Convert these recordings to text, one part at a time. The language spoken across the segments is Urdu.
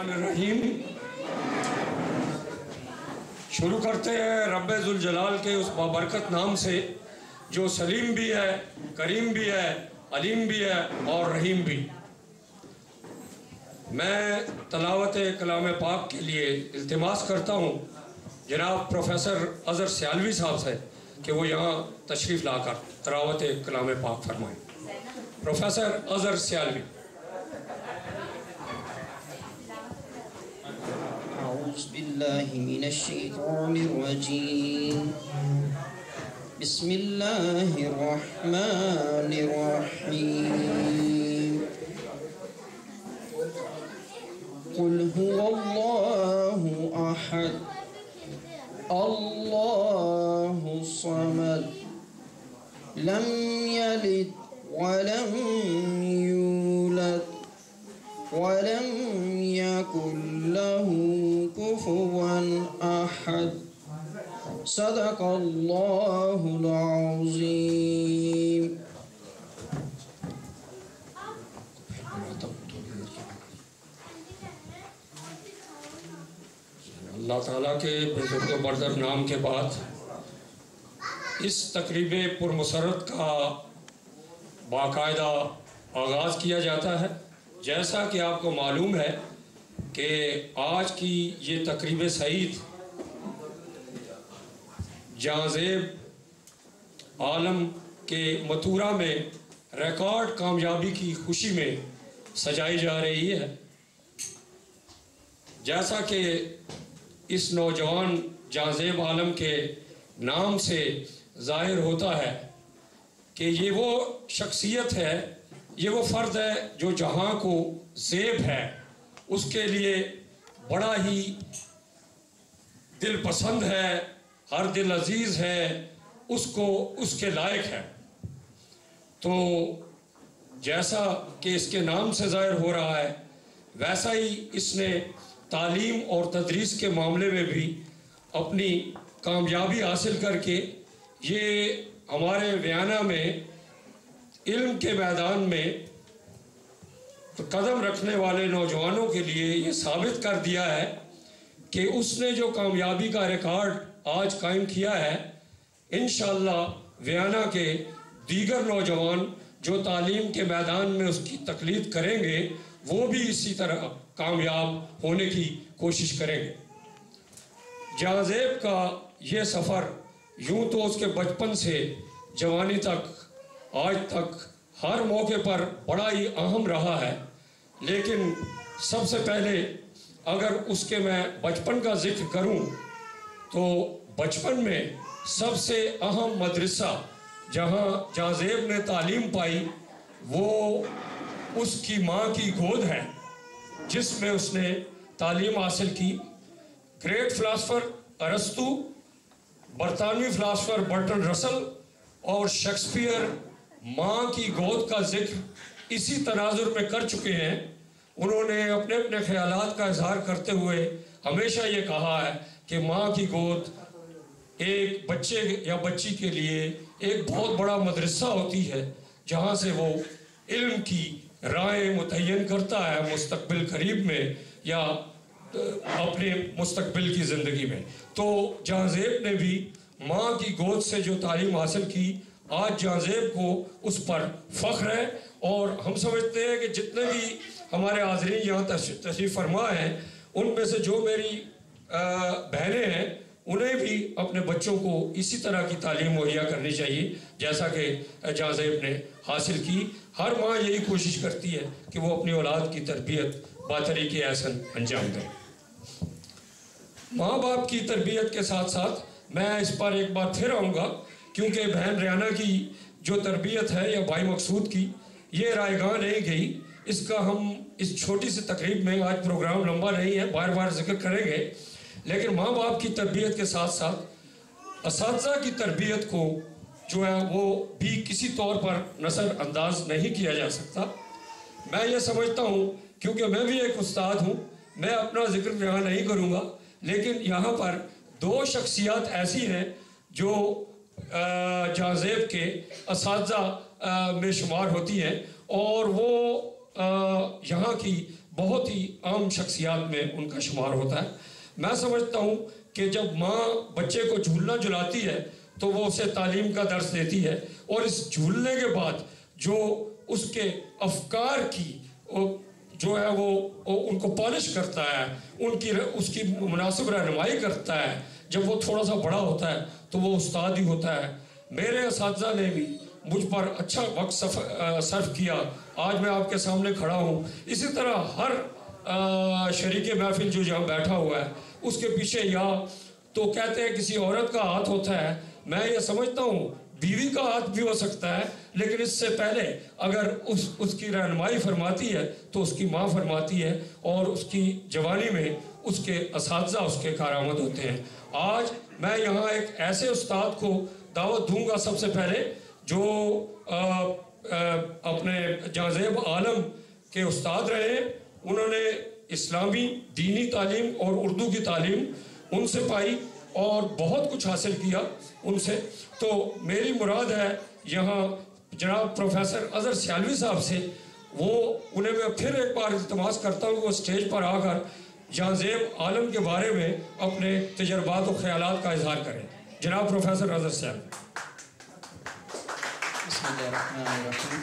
الرحیم شروع کرتے ہیں رب ذوالجلال کے اس بابرکت نام سے جو سلیم بھی ہے، کریم بھی ہے، علیم بھی ہے اور رحیم بھی۔ میں تلاوت کلام پاک کے لیے التماس کرتا ہوں جناب پروفیسر اظہر سیالوی صاحب سے کہ وہ یہاں تشریف لا کر تلاوت کلام پاک فرمائیں۔ پروفیسر اظہر سیالوی۔ أعوذ بالله من الشيطان الرجيم بسم الله الرحمن الرحيم قل هو الله أحد الله الصمد لم يلد ولم يولد ولم يكن له كفوا أحد صدق الله العظيم۔ اللہ تعالیٰ کے بزرگ و برتر نام کے بعد اس تقریب پرمسرت کا باقاعدہ آغاز کیا جاتا ہے۔ جیسا کہ آپ کو معلوم ہے کہ آج کی یہ تقریب سعید جہانزیب عالم کے متورہ میں ریکارڈ کامیابی کی خوشی میں سجائی جا رہی ہے۔ جیسا کہ اس نوجوان جہانزیب عالم کے نام سے ظاہر ہوتا ہے کہ یہ وہ شخصیت ہے، یہ وہ فرد ہے جو جہاں کو زیب ہے اس کے لیے بڑا ہی دل پسند ہے، ہر دل عزیز ہے، اس کو اس کے لائق ہے۔ تو جیسا کہ اس کے نام سے ظاہر ہو رہا ہے ویسا ہی اس نے تعلیم اور تدریس کے معاملے میں بھی اپنی کامیابی حاصل کر کے یہ ہمارے ویانا میں علم کے میدان میں قدم رکھنے والے نوجوانوں کے لیے یہ ثابت کر دیا ہے کہ اس نے جو کامیابی کا ریکارڈ آج قائم کیا ہے، انشاءاللہ ویانا کے دیگر نوجوان جو تعلیم کے میدان میں اس کی تقلید کریں گے وہ بھی اسی طرح کامیاب ہونے کی کوشش کریں گے۔ جہانزیب کا یہ سفر یوں تو اس کے بچپن سے جوانی تک آج تک ہر موقع پر بڑا ہی اہم رہا ہے، لیکن سب سے پہلے اگر اس کے میں بچپن کا ذکر کروں تو بچپن میں سب سے اہم مدرسہ جہاں جہانزیب نے تعلیم پائی وہ اس کی ماں کی گود ہے جس میں اس نے تعلیم حاصل کی۔ گریٹ فلاسفر ارسطو، برطانوی فلاسفر برٹن رسل اور شیکسپیئر ماں کی گود کا ذکر اسی تناظر میں کر چکے ہیں۔ انہوں نے اپنے اپنے خیالات کا اظہار کرتے ہوئے ہمیشہ یہ کہا ہے کہ ماں کی گود ایک بچے یا بچی کے لیے ایک بہت بڑا مدرسہ ہوتی ہے جہاں سے وہ علم کی رائے متعین کرتا ہے مستقبل قریب میں یا اپنے مستقبل کی زندگی میں۔ تو جہانزیب نے بھی ماں کی گود سے جو تعلیم حاصل کی، آج جہانزیب کو اس پر فخر ہے، اور ہم سمجھتے ہیں کہ جتنے بھی ہمارے حاضرین یہاں تشریف فرما ہیں ان میں سے جو میری بہنیں ہیں انہیں بھی اپنے بچوں کو اسی طرح کی تعلیم مہیا کرنی چاہیے جیسا کہ جہانزیب نے حاصل کی۔ ہر ماں یہی کوشش کرتی ہے کہ وہ اپنی اولاد کی تربیت باطریق احسن انجام دے۔ ماں باپ کی تربیت کے ساتھ ساتھ میں اس پر ایک بار پھر آؤں گا کیونکہ بہن ریانہ کی جو تربیت ہے یا بھائی مقصود کی یہ رائے گاہ نہیں گئی، اس کا ہم اس چھوٹی سی تقریب میں آج پروگرام لمبا نہیں ہے بار بار ذکر کریں گے، لیکن ماں باپ کی تربیت کے ساتھ ساتھ اساتذہ کی تربیت کو جو ہے وہ بھی کسی طور پر نظر انداز نہیں کیا جا سکتا۔ میں یہ سمجھتا ہوں کیونکہ میں بھی ایک استاد ہوں، میں اپنا ذکر یہاں نہیں کروں گا، لیکن یہاں پر دو شخصیات ایسی ہیں جو جہانزیب کے اساتذہ میں شمار ہوتی ہیں اور وہ یہاں کی بہت ہی عام شخصیات میں ان کا شمار ہوتا ہے۔ میں سمجھتا ہوں کہ جب ماں بچے کو جھولنا جھلاتی ہے تو وہ اسے تعلیم کا درس دیتی ہے، اور اس جھولنے کے بعد جو اس کے افکار کی جو ہے وہ ان کو پالش کرتا ہے، اس کی مناسب رہنمائی کرتا ہے۔ جب وہ تھوڑا سا بڑا ہوتا ہے تو وہ استاد ہی ہوتا ہے۔ میرے اساتذہ نے بھی مجھ پر اچھا وقت صرف کیا، آج میں آپ کے سامنے کھڑا ہوں۔ اسی طرح ہر شریک محفل جو جہاں بیٹھا ہوا ہے اس کے پیچھے یا تو کہتے ہیں کسی عورت کا ہاتھ ہوتا ہے، میں یہ سمجھتا ہوں بیوی کا ہاتھ بھی ہو سکتا ہے، لیکن اس سے پہلے اگر اس کی رہنمائی فرماتی ہے تو اس کی ماں فرماتی ہے، اور اس کی جوانی میں اس کے اساتذہ اس کے کارآمد ہوتے ہیں۔ آج میں یہاں ایک ایسے استاد کو دعوت دوں گا سب سے پہلے جو اپنے جہانزیب عالم کے استاد رہے، انہوں نے اسلامی دینی تعلیم اور اردو کی تعلیم ان سے پائی اور بہت کچھ حاصل کیا ان سے۔ تو میری مراد ہے یہاں جناب پروفیسر اظہر سیالوی صاحب سے، انہیں میں پھر ایک بار التماس کرتا ہوں کہ وہ اسٹیج پر آ کر جہانزیب عالم کے بارے میں اپنے تجربات و خیالات کا اظہار کریں۔ جناب پروفیسر اظہر سیالوی۔ بسم اللہ الرحمن الرحیم۔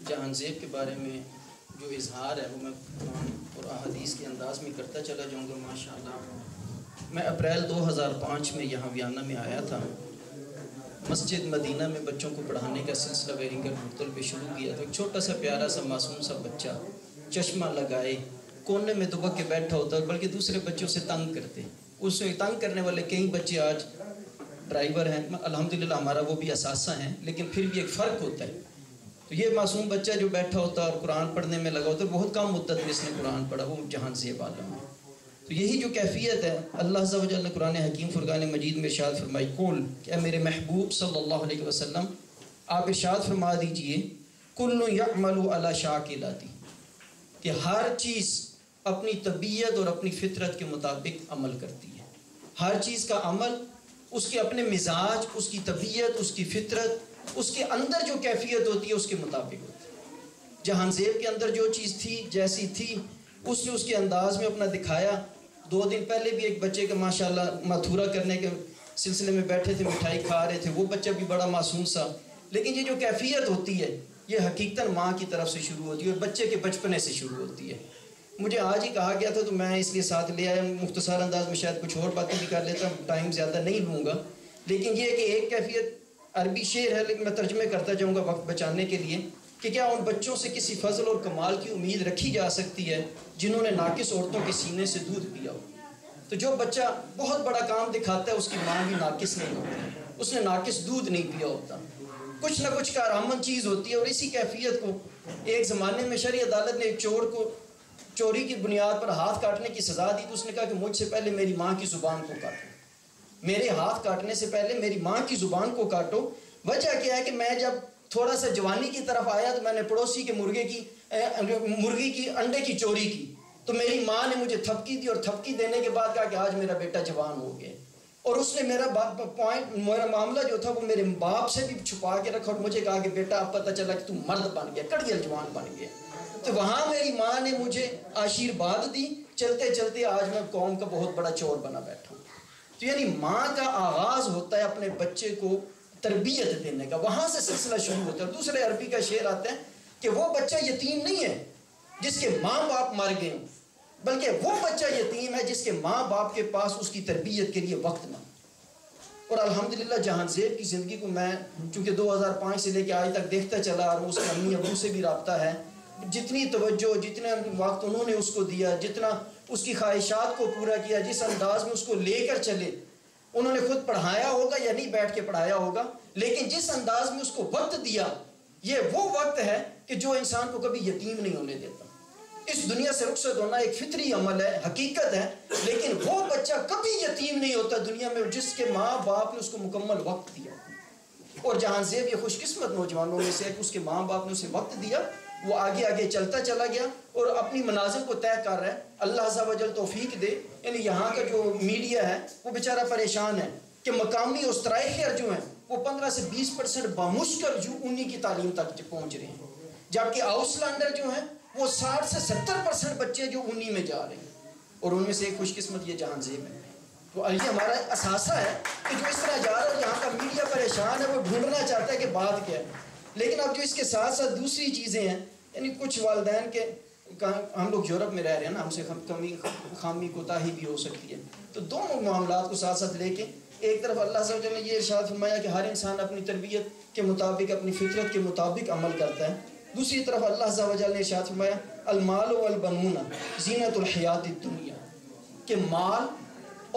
جہانزیب کے بارے میں جو اظہار ہے وہ میں قرآن اور احادیث کے انداز میں کرتا چلا جاؤں گا ماشاءاللہ۔ میں اپریل 2005 میں یہاں ویانا میں آیا تھا۔ مسجد مدینہ میں بچوں کو پڑھانے کا سلسلہ ویرنگر مرتل پہ شروع کیا تھا۔ ایک چھوٹا سا پیارا سا معصوم سا بچہ چشمہ لگائے کونے میں دبک کے بیٹھا ہوتا، بلکہ دوسرے بچوں سے تنگ کرتے۔ اس سے تنگ کرنے والے کئی بچے آج ڈرائیور ہیں، الحمدللہ ہمارا وہ بھی اثاثہ ہیں، لیکن پھر بھی ایک فرق ہوتا ہے۔ تو یہ معصوم بچہ جو بیٹھا ہوتا اور قرآن پڑھنے میں لگا ہوتا، بہت کم مدت میں اس نے قرآن پڑھا، وہ جہانزیب عالم ہے۔ تو یہی جو کیفیت ہے، اللہ عز و جل نے قرآن حکیم فرقان مجید میں ارشاد فرمائی، قول کہ اے میرے محبوب صلی اللہ علیہ وسلم آپ ارشاد فرما دیجئے، کل یعمل علی شاکلتی، کہ ہر چیز اپنی طبیعت اور اپنی فطرت کے مطابق عمل کرتی ہے۔ ہر چیز کا عمل اس کے اپنے مزاج، اس کی طبیعت، اس کی فطرت، اس کے اندر جو کیفیت ہوتی ہے اس کے مطابق ہوتی ہے۔ جہانزیب کے اندر جو چیز تھی، جیسی تھی، اس نے اس کے انداز میں اپنا دکھایا۔ 2 دن پہلے بھی ایک بچے کا ماشاءاللہ ماتھورا کرنے کے سلسلے میں بیٹھے تھے، مٹھائی کھا رہے تھے، وہ بچہ بھی بڑا معصوم سا، لیکن یہ جو کیفیت ہوتی ہے یہ حقیقتاً ماں کی طرف سے شروع ہوتی ہے اور بچے کے بچپنے سے شروع ہوتی ہے۔ مجھے آج ہی کہا گیا تھا تو میں اس لیے ساتھ لے آیا، مختصر انداز میں شاید کچھ اور باتیں بھی کر لیتا ہوں، ٹائم زیادہ نہیں لوں گا، لیکن یہ کہ ایک کیفیت عربی شعر ہے لیکن میں ترجمے کرتا جاؤں گا وقت بچانے کے لیے، کہ کیا ان بچوں سے کسی فضل اور کمال کی امید رکھی جا سکتی ہے جنہوں نے ناقص عورتوں کے سینے سے دودھ پیا ہو۔ تو جو بچہ بہت بڑا کام دکھاتا ہے اس کی ماں بھی ناقص نہیں ہوتی، اس نے ناقص دودھ نہیں پیا ہوتا، کچھ نہ کچھ کارآمد چیز ہوتی ہے۔ اور اسی کیفیت کو ایک زمانے میں شرعی عدالت نے ایک چور کو چوری کی بنیاد پر ہاتھ کاٹنے کی سزا دی، تو اس نے کہا کہ مجھ سے پہلے میری ماں کی زبان کو کاٹو، میرے ہاتھ کاٹنے سے پہلے میری ماں کی زبان کو کاٹو۔ وجہ کیا ہے کہ میں جب تھوڑا سا جوانی کی طرف آیا تو میں نے پڑوسی کے مرغی کی انڈے کی چوری کی، تو میری ماں نے مجھے تھپکی دی اور تھپکی دینے کے بعد کہا کہ آج میرا بیٹا جوان ہو گیا، اور اس نے میرا معاملہ جو تھا وہ میرے باپ سے بھی چھپا کے رکھا اور مجھے کہا کہ بیٹا اب پتہ چلا کہ تو مرد بن گیا، کڑیل جوان بن گیا۔ تو وہاں میری ماں نے مجھے آشیرواد دی، چلتے چلتے آج میں قوم کا بہت بڑا چور بنا بیٹھا ہوں۔ تو یعنی ماں کا آغاز ہوتا ہے اپنے بچے کو تربیت دینے کا، وہاں سے سلسلہ شروع ہوتا ہے۔ دوسرے عربی کا شعر آتا ہے کہ وہ بچہ یتیم نہیں ہے جس کے ماں باپ مر گئے ہوں، بلکہ وہ بچہ یتیم ہے جس کے ماں باپ کے پاس اس کی تربیت کے لیے وقت نہ۔ اور الحمدللہ جہانزیب کی زندگی کو میں چونکہ 2005 سے لے کے آج تک دیکھتا چلا اور اس کے امی ابو سے بھی رابطہ ہے، جتنی توجہ، جتنا وقت انہوں نے اس کو دیا، جتنا اس کی خواہشات کو پورا کیا، جس انداز میں اس کو لے کر چلے، انہوں نے خود پڑھایا ہوگا یا نہیں بیٹھ کے پڑھایا ہوگا، لیکن جس انداز میں اس کو وقت دیا، یہ وہ وقت ہے کہ جو انسان کو کبھی یتیم نہیں ہونے دیتا۔ اس دنیا سے رخصت ہونا ایک فطری عمل ہے، حقیقت ہے، لیکن وہ بچہ کبھی یتیم نہیں ہوتا دنیا میں جس کے ماں باپ نے اس کو مکمل وقت دیا۔ اور جہانزیب یہ خوش قسمت نوجوانوں میں سے ہے کہ اس کے ماں باپ نے اسے وقت دیا، وہ آگے آگے چلتا چلا گیا اور اپنی منازل کو طے کر رہا ہے۔ اللہ عز و جل توفیق دے۔ یعنی یہاں کا جو میڈیا ہے وہ بیچارہ پریشان ہے کہ مقامی استرائے خیر جو ہیں وہ 15 سے 20% بامشکل جو انہی کی تعلیم تک پہنچ رہے ہیں، جبکہ آؤس لینڈر جو ہیں وہ 60 سے 70% بچے جو انہی میں جا رہے ہیں، اور ان میں سے ایک خوش قسمت یہ جہان زیب ہے. تو یہ ہمارا اثاثہ ہے کہ جو اس طرح جا رہا ہے، یہاں کا میڈیا پریشان ہے، وہ ڈھونڈنا چاہتا ہے کہ بات کیا ہے. لیکن اب جو اس کے ساتھ ساتھ دوسری چیزیں ہیں، یعنی کچھ والدین کے، ہم لوگ یورپ میں رہ رہے ہیں نا، ہم سے کمی خامی کوتاہی بھی ہو سکتی ہے، تو دونوں معاملات کو ساتھ ساتھ لے کے ایک طرف اللہ عز و جل نے یہ ارشاد فرمایا کہ ہر انسان اپنی تربیت کے مطابق، اپنی فطرت کے مطابق عمل کرتا ہے. دوسری طرف اللہ عز و جل نے ارشاد فرمایا المال والبنون زینت الحیات الدنیا، کہ مال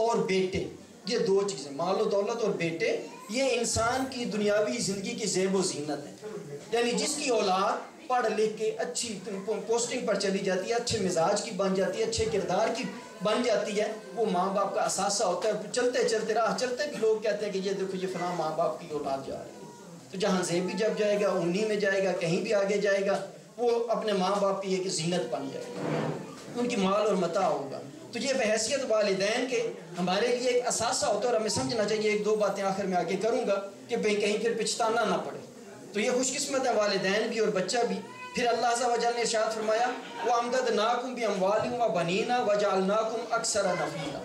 اور بیٹے، یہ دو چیزیں، مال و دولت اور بیٹے، یہ انسان کی دنیاوی زندگی کی زیب و زینت ہے. یعنی جس کی اولاد پڑھ لکھ کے اچھی پوسٹنگ پر چلی جاتی ہے، اچھے مزاج کی بن جاتی ہے، اچھے کردار کی بن جاتی ہے، وہ ماں باپ کا اثاثہ ہوتا ہے. چلتے چلتے راہ چلتے بھی لوگ کہتے ہیں کہ یہ دیکھو یہ فلاں ماں باپ کی اولاد جا رہی ہے. تو جہاں زیب بھی جب جائے گا، انہی میں جائے گا، کہیں بھی آگے جائے گا، وہ اپنے ماں باپ کی ایک زینت بن جائے گا، ان کی مال اور متاع ہوگا. تو یہ بحیثیت والدین کے ہمارے لیے ایک اثاثہ ہوتا ہے، اور ہمیں سمجھنا چاہیے. ایک دو باتیں آخر میں آگے کروں گا کہ کہیں پھر پچھتانا نہ پڑے. تو یہ خوش قسمت ہے والدین بھی اور بچہ بھی. پھر اللہ عز و جل نے ارشاد فرمایا وَأَمْدَدْنَاكُمْ بِأَمْوَالٍ وَبَنِينَ وَجَعَلْنَاكُمْ أَكْثَرَ نَفِيرًا،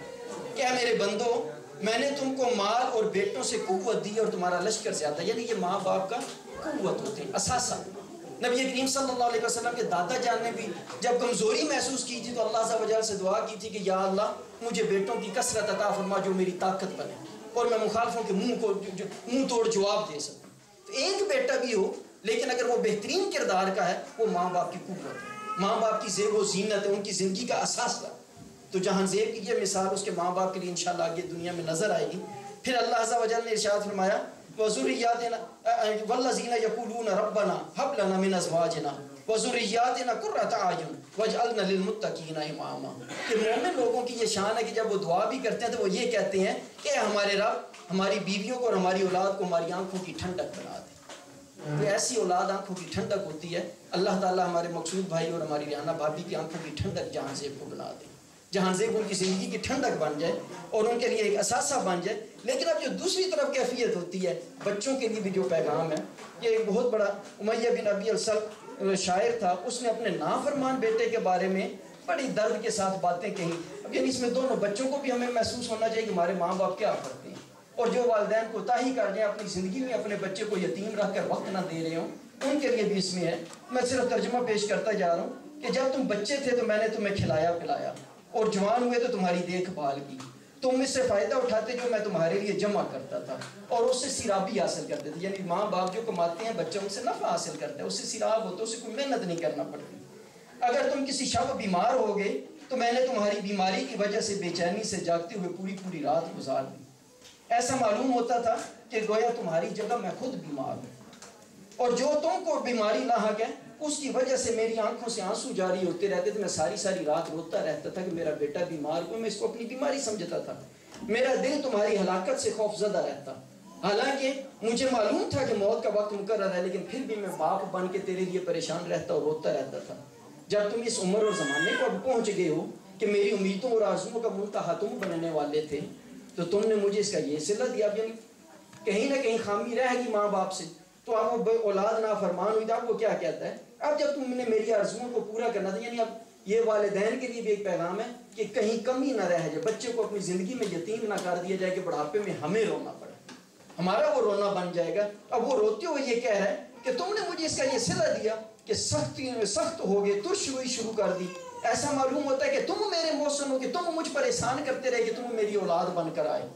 کہ اے میرے بندو، میں نے تم کو مال اور بیٹوں سے قوت دی اور تمہارا لشکر زیادہ. یعنی یہ ماں باپ کا قوت ہوتے ہیں، اثاثہ. نبی کریم صلی اللہ علیہ وسلم کے دادا جان نے بھی جب کمزوری محسوس کی تھی تو اللہ عز و جل سے دعا کی تھی کہ یا اللہ مجھے بیٹوں کی کثرت عطا فرما جو میری طاقت بنے اور میں مخالفوں کے منہ توڑ جواب دے سکوں. تو ایک بیٹا بھی ہو لیکن اگر وہ بہترین کردار کا ہے، وہ ماں باپ کی قوت ہے، ماں باپ کی زیب و زینت ہے، ان کی زندگی کا اثاثہ. تو جہاں زیب کی یہ مثال اس کے ماں باپ کے لیے انشاءاللہ آگے دنیا میں نظر آئے گی. پھر اللہ عز و جل نے ارشاد فرمایا وَذُرِّيَّاتِنَا وَالَّذِينَ يَقُولُونَ رَبَّنَا هَبْ لَنَا مِنْ أَزْوَاجِنَا وَذُرِّيَّاتِنَا قُرَّةَ أَعْيُنٍ وَاجْعَلْنَا لِلْمُتَّقِينَ إِمَامًا، کہ مومن لوگوں کی یہ شان ہے کہ جب وہ دعا بھی کرتے ہیں تو وہ یہ کہتے ہیں کہ ہمارے رب ہماری بیویوں کو اور ہماری اولاد کو ہماری آنکھوں کی ٹھنڈک بنا دے. تو ایسی اولاد آنکھوں کی ٹھنڈک ہوتی ہے. اللہ تعالیٰ ہمارے مقصود بھائی اور ہماری ریانہ بھابی کی آنکھوں کی ٹھنڈک جہاں زیب کو بنا دے، جہاں زیب ان کی زندگی کی ٹھنڈک بن جائے اور ان کے لیے ایک اثاثہ بن جائے. لیکن اب جو دوسری طرف کیفیت ہوتی ہے بچوں کے لیے بھی جو پیغام ہے، یہ ایک بہت بڑا امیہ بن ابی السلط شاعر تھا، اس نے اپنے نافرمان بیٹے کے بارے میں بڑی درد کے ساتھ باتیں کہیں. اب یعنی اس میں دونوں بچوں کو بھی ہمیں محسوس ہونا چاہیے کہ ہمارے ماں باپ کیا کرتے ہیں، اور جو والدین کوتاہی کر رہے ہیں اپنی زندگی میں اپنے بچے کو یتیم رکھ کر وقت نہ دے رہے ہوں، ان کے لیے بھی اس میں ہے. میں صرف ترجمہ پیش کرتا جا رہا ہوں کہ جب تم بچے تھے تو میں نے تمہیں کھلایا پلایا، اور جوان ہوئے تو تمہاری دیکھ بھال کی، تم اس سے فائدہ اٹھاتے جو میں تمہارے لیے جمع کرتا تھا اور اس سے سیرابی حاصل کرتے تھے. یعنی ماں باپ جو کماتے ہیں بچہ ان سے نفع حاصل کرتا ہے، اس سے سیراب ہوتا ہے، اسے کوئی محنت نہیں کرنا پڑتی. اگر تم کسی شب بیمار ہو گئے تو میں نے تمہاری بیماری کی وجہ سے بے چینی سے جاگتے ہوئے پوری پوری رات گزار دی. ایسا معلوم ہوتا تھا کہ گویا تمہاری جگہ میں خود بیمار ہوں، اور جو تم کو بیماری لاحق ہے اس کی وجہ سے میری آنکھوں سے آنسو جاری ہوتے رہتے تھے. میں ساری ساری رات روتا رہتا تھا کہ میرا بیٹا بیمار ہوا، میں اس کو اپنی بیماری سمجھتا تھا. میرا دل تمہاری ہلاکت سے خوف زدہ رہتا، حالانکہ مجھے معلوم تھا کہ موت کا وقت مقرر ہے، لیکن پھر بھی میں باپ بن کے تیرے لیے پریشان رہتا اور روتا رہتا تھا. جب تم اس عمر اور زمانے کو اب پہنچ گئے ہو کہ میری امیدوں اور آرزوؤں کا منتہا تم بننے والے تھے، تو تم نے مجھے اس کا یہ صلہ دیا. یعنی کہیں نہ کہیں خامی رہ گی ماں باپ سے، تو اب وہ اولاد نافرمان ہوئی. اب وہ کیا کہتا ہے، اب جب تم نے میری آرزوؤں کو پورا کرنا تھا. یعنی اب یہ والدین کے لیے بھی ایک پیغام ہے کہ کہیں کمی نہ رہ جائے، بچے کو اپنی زندگی میں یتیم نہ کر دیا جائے کہ بڑھاپے میں ہمیں رونا پڑے، ہمارا وہ رونا بن جائے گا. اب وہ روتے ہوئے یہ کہہ رہا ہے کہ تم نے مجھے اس کا یہ صلہ دیا کہ سخت ہو گئے، ترش ہوئی شروع کر دی. ایسا معلوم ہوتا ہے کہ تم میرے محسن ہو، کہ تم مجھ پر احسان کرتے رہے کہ تم میری اولاد بن کر آئے.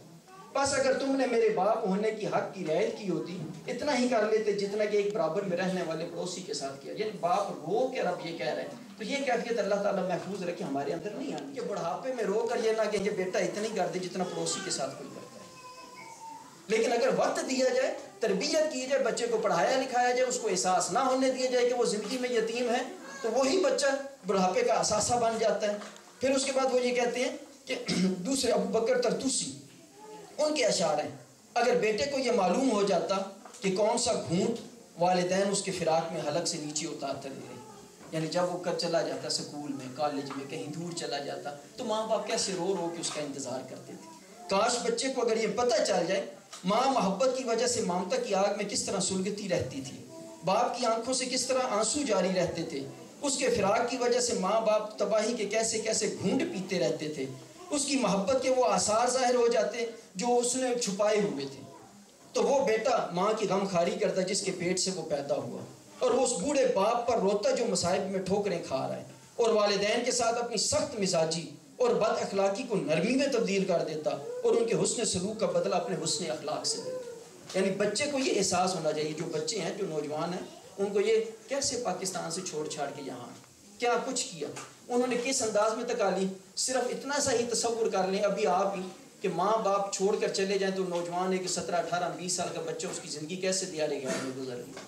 بس اگر تم نے میرے باپ ہونے کی حق کی رعایت کی ہوتی اتنا ہی کر لیتے جتنا کہ ایک برابر میں رہنے والے پڑوسی کے ساتھ کیا. یعنی باپ رو کے رب یہ کہہ رہے ہیں. تو یہ کیفیت اللہ تعالیٰ محفوظ رکھے ہمارے اندر نہیں آنی کہ بڑھاپے میں رو کر یہ نہ کہ بیٹا اتنی کر دے جتنا پڑوسی کے ساتھ کوئی کرتا ہے. لیکن اگر وقت دیا جائے، تربیت کی جائے، بچے کو پڑھایا لکھایا جائے، اس کو احساس نہ ہونے دیا جائے کہ وہ زندگی میں یتیم ہے، تو وہی بچہ بڑھاپے کا اثاثہ بن جاتا ہے. پھر اس کے بعد وہ یہ کہتے ہیں کہ دوسرے ابو بکر ترتوسی ان کے اشعار ہیں، اگر بیٹے کو یہ معلوم ہو جاتا کہ کون سا گھونٹ والدین اس کے فراق میں حلق سے نیچے اتارتے رہے، یعنی جب وہ چلا جاتا سکول میں، کالج میں، کہیں دور چلا جاتا، تو ماں باپ کیسے رو رو کے اس کا انتظار کرتے تھے. کاش بچے کو اگر یہ پتہ چل جائے ماں محبت کی وجہ سے مامتا کی آگ میں کس طرح سلگتی رہتی تھی، باپ کی آنکھوں سے کس طرح آنسو جاری رہتے تھے، اس کے فراق کی وجہ سے ماں باپ تباہی کے کیسے کیسے گھونٹ پیتے رہتے تھے، اس کی محبت کے وہ آثار ظاہر ہو جاتے جو اس نے چھپائے ہوئے تھے، تو وہ بیٹا ماں کی غم خاری کرتا جس کے پیٹ سے وہ پیدا ہوا، اور وہ اس بوڑھے باپ پر روتا جو مصائب میں ٹھوکریں کھا رہا ہے، اور والدین کے ساتھ اپنی سخت مزاجی اور بد اخلاقی کو نرمی میں تبدیل کر دیتا اور ان کے حسن سلوک کا بدلہ اپنے حسن اخلاق سے دیتا۔ یعنی بچے کو یہ احساس ہونا چاہیے، جو بچے ہیں جو نوجوان ہیں ان کو یہ کیسے پاکستان سے چھوڑ چھاڑ کے یہاں کیا کچھ کیا، انہوں نے کس انداز میں تکالیف، صرف اتنا سا ہی تصور کر لیں ابھی آپ ہی کہ ماں باپ چھوڑ کر چلے جائیں تو نوجوان ہے کہ 17 18 20 سال کا بچہ اس کی زندگی کیسے دیارے گیا میں گزر گئی۔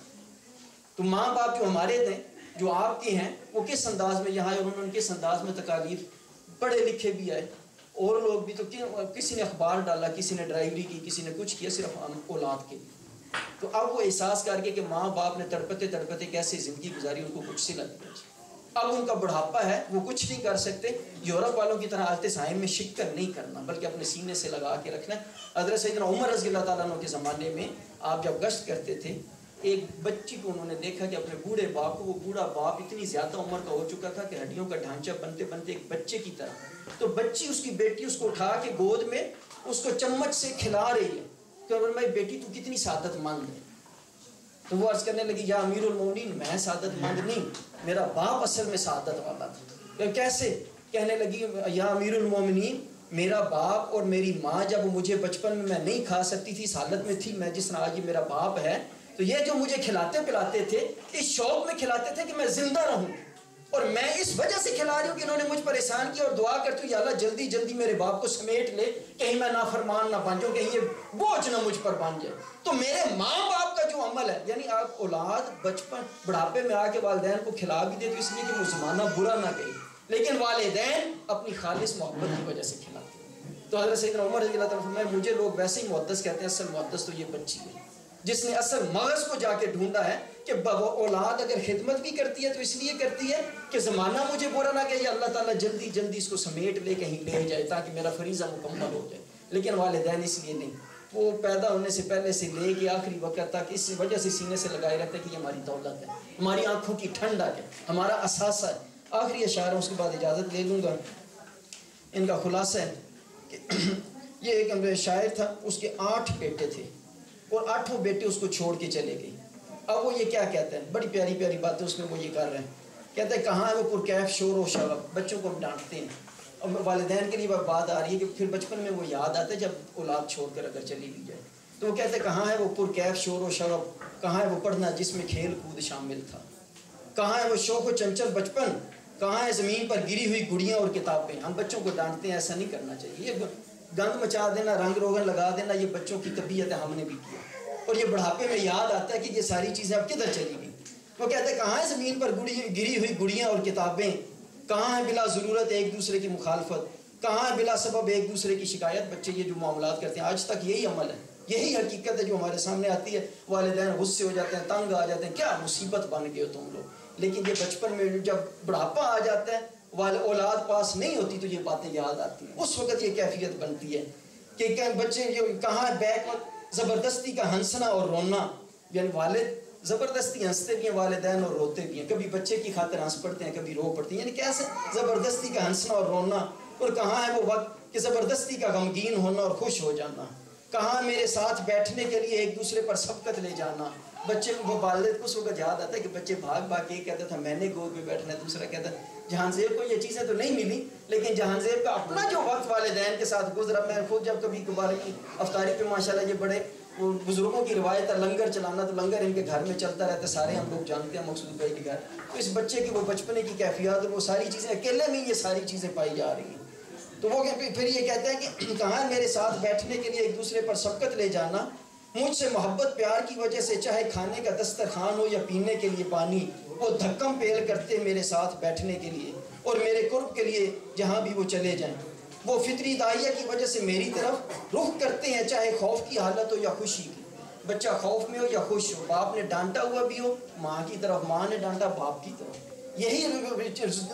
تو ماں باپ جو ہمارے تھے جو آپ کے ہیں وہ کس انداز میں یہاں اور انہوں نے کس انداز میں تکالیف، پڑھے لکھے بھی آئے اور لوگ بھی، تو کسی نے اخبار ڈالا، کسی نے ڈرائیوری کی، کسی نے کچھ کیا صرف اولاد کے لیے۔ تو اب وہ احساس کر کے کہ ماں باپ نے تڑپتے تڑپتے کیسے زندگی گزاری، ان کو کچھ صلہ دیا۔ اب ان کا بڑھاپا ہے وہ کچھ نہیں کر سکتے، یورپ والوں کی طرح آلت سائن میں شک کر نہیں کرنا بلکہ اپنے سینے سے لگا کے رکھنا۔ حضرت سیدنا عمر رضی اللہ تعالیٰ عنہ کے زمانے میں آپ جب گشت کرتے تھے، ایک بچی کو انہوں نے دیکھا کہ اپنے بوڑھے باپ کو، وہ بوڑھا باپ اتنی زیادہ عمر کا ہو چکا تھا کہ ہڈیوں کا ڈھانچہ بنتے بنتے ایک بچے کی طرح، تو بچی اس کی بیٹی اس کو اٹھا کے گود میں اس کو چمچ سے کھلا رہی ہے کہ میری بیٹی تو کتنی سعادت مند ہے۔ تو وہ عرض کرنے لگی یا امیر المومنین میں سعادت مند نہیں، میرا باپ اصل میں سعادت والا تھا۔ کیسے؟ کہنے لگی یا امیر المومنین میرا باپ اور میری ماں جب مجھے بچپن میں نہیں کھا سکتی تھی، اس حالت میں تھی میں جس طرح آج یہ میرا باپ ہے، تو یہ جو مجھے کھلاتے پلاتے تھے اس شوق میں کھلاتے تھے کہ میں زندہ رہوں، اور میں اس وجہ سے کھلا رہی ہوں کہ انہوں نے مجھ پر احسان کیا، اور دعا کرتی ہوں یا اللہ جلدی جلدی میرے باپ کو سمیٹ لے، کہیں میں نافرمان نہ بن جاؤں، کہیں یہ بوجھ نہ مجھ پر بن جائے۔ تو میرے ماں باپ کا جو عمل ہے، یعنی آپ اولاد بچپن بڑھاپے میں آ کے والدین کو کھلا بھی دے تو اس لیے کہ وہ زمانہ برا نہ کہے، لیکن والدین اپنی خالص محبت کی وجہ سے کھلاتے ہیں۔ تو حضرت سیدنا عمر رضی اللہ تعالیٰ عنہ فرمایا مجھے لوگ ویسے ہی محدث کہتے ہیں، اصل محدث تو یہ بچی ہے جس نے اصل مغز کو جا کے ڈھونڈا ہے کہ اولاد اگر خدمت بھی کرتی ہے تو اس لیے کرتی ہے کہ زمانہ مجھے برا نہ کہے، یا اللہ تعالیٰ جلدی جلدی اس کو سمیٹ لے کہیں لے جائے تاکہ میرا فریضہ مکمل ہو جائے۔ لیکن والدین اس لیے نہیں، وہ پیدا ہونے سے پہلے سے لے کے آخری وقت تک اس وجہ سے سینے سے لگائے رہتے ہیں کہ یہ ہماری دولت ہے، ہماری آنکھوں کی ٹھنڈک ہے، ہمارا اثاثہ ہے۔ آخری اشعار اس کے بعد اجازت لے لوں گا۔ ان کا خلاصہ ہے کہ یہ ایک شاعر تھا، اس کے 8 بیٹے تھے اور 8 بیٹے اس کو چھوڑ کے چلے گئے۔ اب وہ یہ کیا کہتے ہیں، بڑی پیاری پیاری باتیں اس میں وہ یہ کر رہے ہیں، کہتے ہیں کہاں ہے وہ پرکیف شور و شغب، بچوں کو ڈانٹتے ہیں، اور والدین کے لیے بات آ رہی ہے کہ پھر بچپن میں وہ یاد آتا ہے جب اولاد چھوڑ کر اگر چلی بھی جائے، تو وہ کہتے ہیں کہاں ہے وہ پرکیف شور و شغب، کہاں ہے وہ پڑھنا جس میں کھیل کود شامل تھا، کہاں ہے وہ شوق و چنچل بچپن، کہاں ہے زمین پر گری ہوئی گڑیاں اور کتابیں۔ ہم بچوں کو ڈانٹتے ہیں، ایسا نہیں کرنا چاہیے، یہ گند مچا دینا، رنگ روغن لگا دینا، یہ بچوں کی طبیعت ہے، ہم نے بھی کیا، اور یہ بڑھاپے میں یاد آتا ہے کہ یہ ساری چیزیں اب کدھر چلی گئی۔ وہ کہتے ہیں کہاں ہے زمین پر گری ہوئی گڑیاں اور کتابیں، کہاں ہے بلا ضرورت ایک دوسرے کی مخالفت، کہاں ہے بلا سبب ایک دوسرے کی شکایت۔ بچے یہ جو معاملات کرتے ہیں آج تک یہی عمل ہے، یہی حقیقت ہے جو ہمارے سامنے آتی ہے۔ والدین غصے ہو جاتے ہیں، تنگ آ جاتے ہیں، کیا مصیبت بن گئے ہو تم لوگ، لیکن یہ بچپن میں جب بڑھاپا آ جاتا ہے، اولاد پاس نہیں ہوتی تو یہ باتیں یاد آتی ہیں، اس وقت یہ کیفیت بنتی ہے کہ بچے کہاں بیک زبردستی کا ہنسنا اور رونا، یعنی والد زبردستی ہنستے بھی ہیں والدین اور روتے بھی ہیں، کبھی بچے کی خاطر ہنس پڑتے ہیں کبھی رو پڑتے ہیں، یعنی کیسے زبردستی کا ہنسنا اور رونا۔ اور کہاں ہے وہ وقت کہ زبردستی کا غمگین ہونا اور خوش ہو جانا، کہاں میرے ساتھ بیٹھنے کے لیے ایک دوسرے پر سبقت لے جانا۔ بچے کو والد کو اس وقت یاد آتا ہے کہ بچے بھاگ بھاگ کے کہتا تھا میں نے گود میں بیٹھنا ہے، دوسرا کہتا ہے جہان زیب کو یہ چیزیں تو نہیں ملی، لیکن جہان زیب کا اپنا جو وقت والدین کے ساتھ گزرا، میں خود جب کبھی کبھار کی افطاری پہ ماشاءاللہ یہ بڑے بزرگوں کی روایت ہے لنگر چلانا، تو لنگر ان کے گھر میں چلتا رہتا ہے، سارے ہم لوگ جانتے ہیں مقصود بھائی کے گھر، تو اس بچے کی وہ بچپنے کی کیفیات اور وہ ساری چیزیں اکیلے میں یہ ساری چیزیں پائی جا رہی ہیں۔ تو وہ پھر یہ کہتے ہیں کہ کہاں میرے ساتھ بیٹھنے کے لیے ایک دوسرے پر سبقت لے جانا، مجھ سے محبت پیار کی وجہ سے چاہے کھانے کا دسترخوان ہو یا پینے کے لیے پانی، وہ دھکم پیل کرتے میرے ساتھ بیٹھنے کے لیے اور میرے قرب کے لیے جہاں بھی وہ چلے جائیں۔ وہ فطری داعیہ کی وجہ سے میری طرف رخ کرتے ہیں چاہے خوف کی حالت ہو یا خوشی کی، بچہ خوف میں ہو یا خوش ہو، باپ نے ڈانٹا ہوا بھی ہو ماں کی طرف، ماں نے ڈانٹا باپ کی طرف، یہی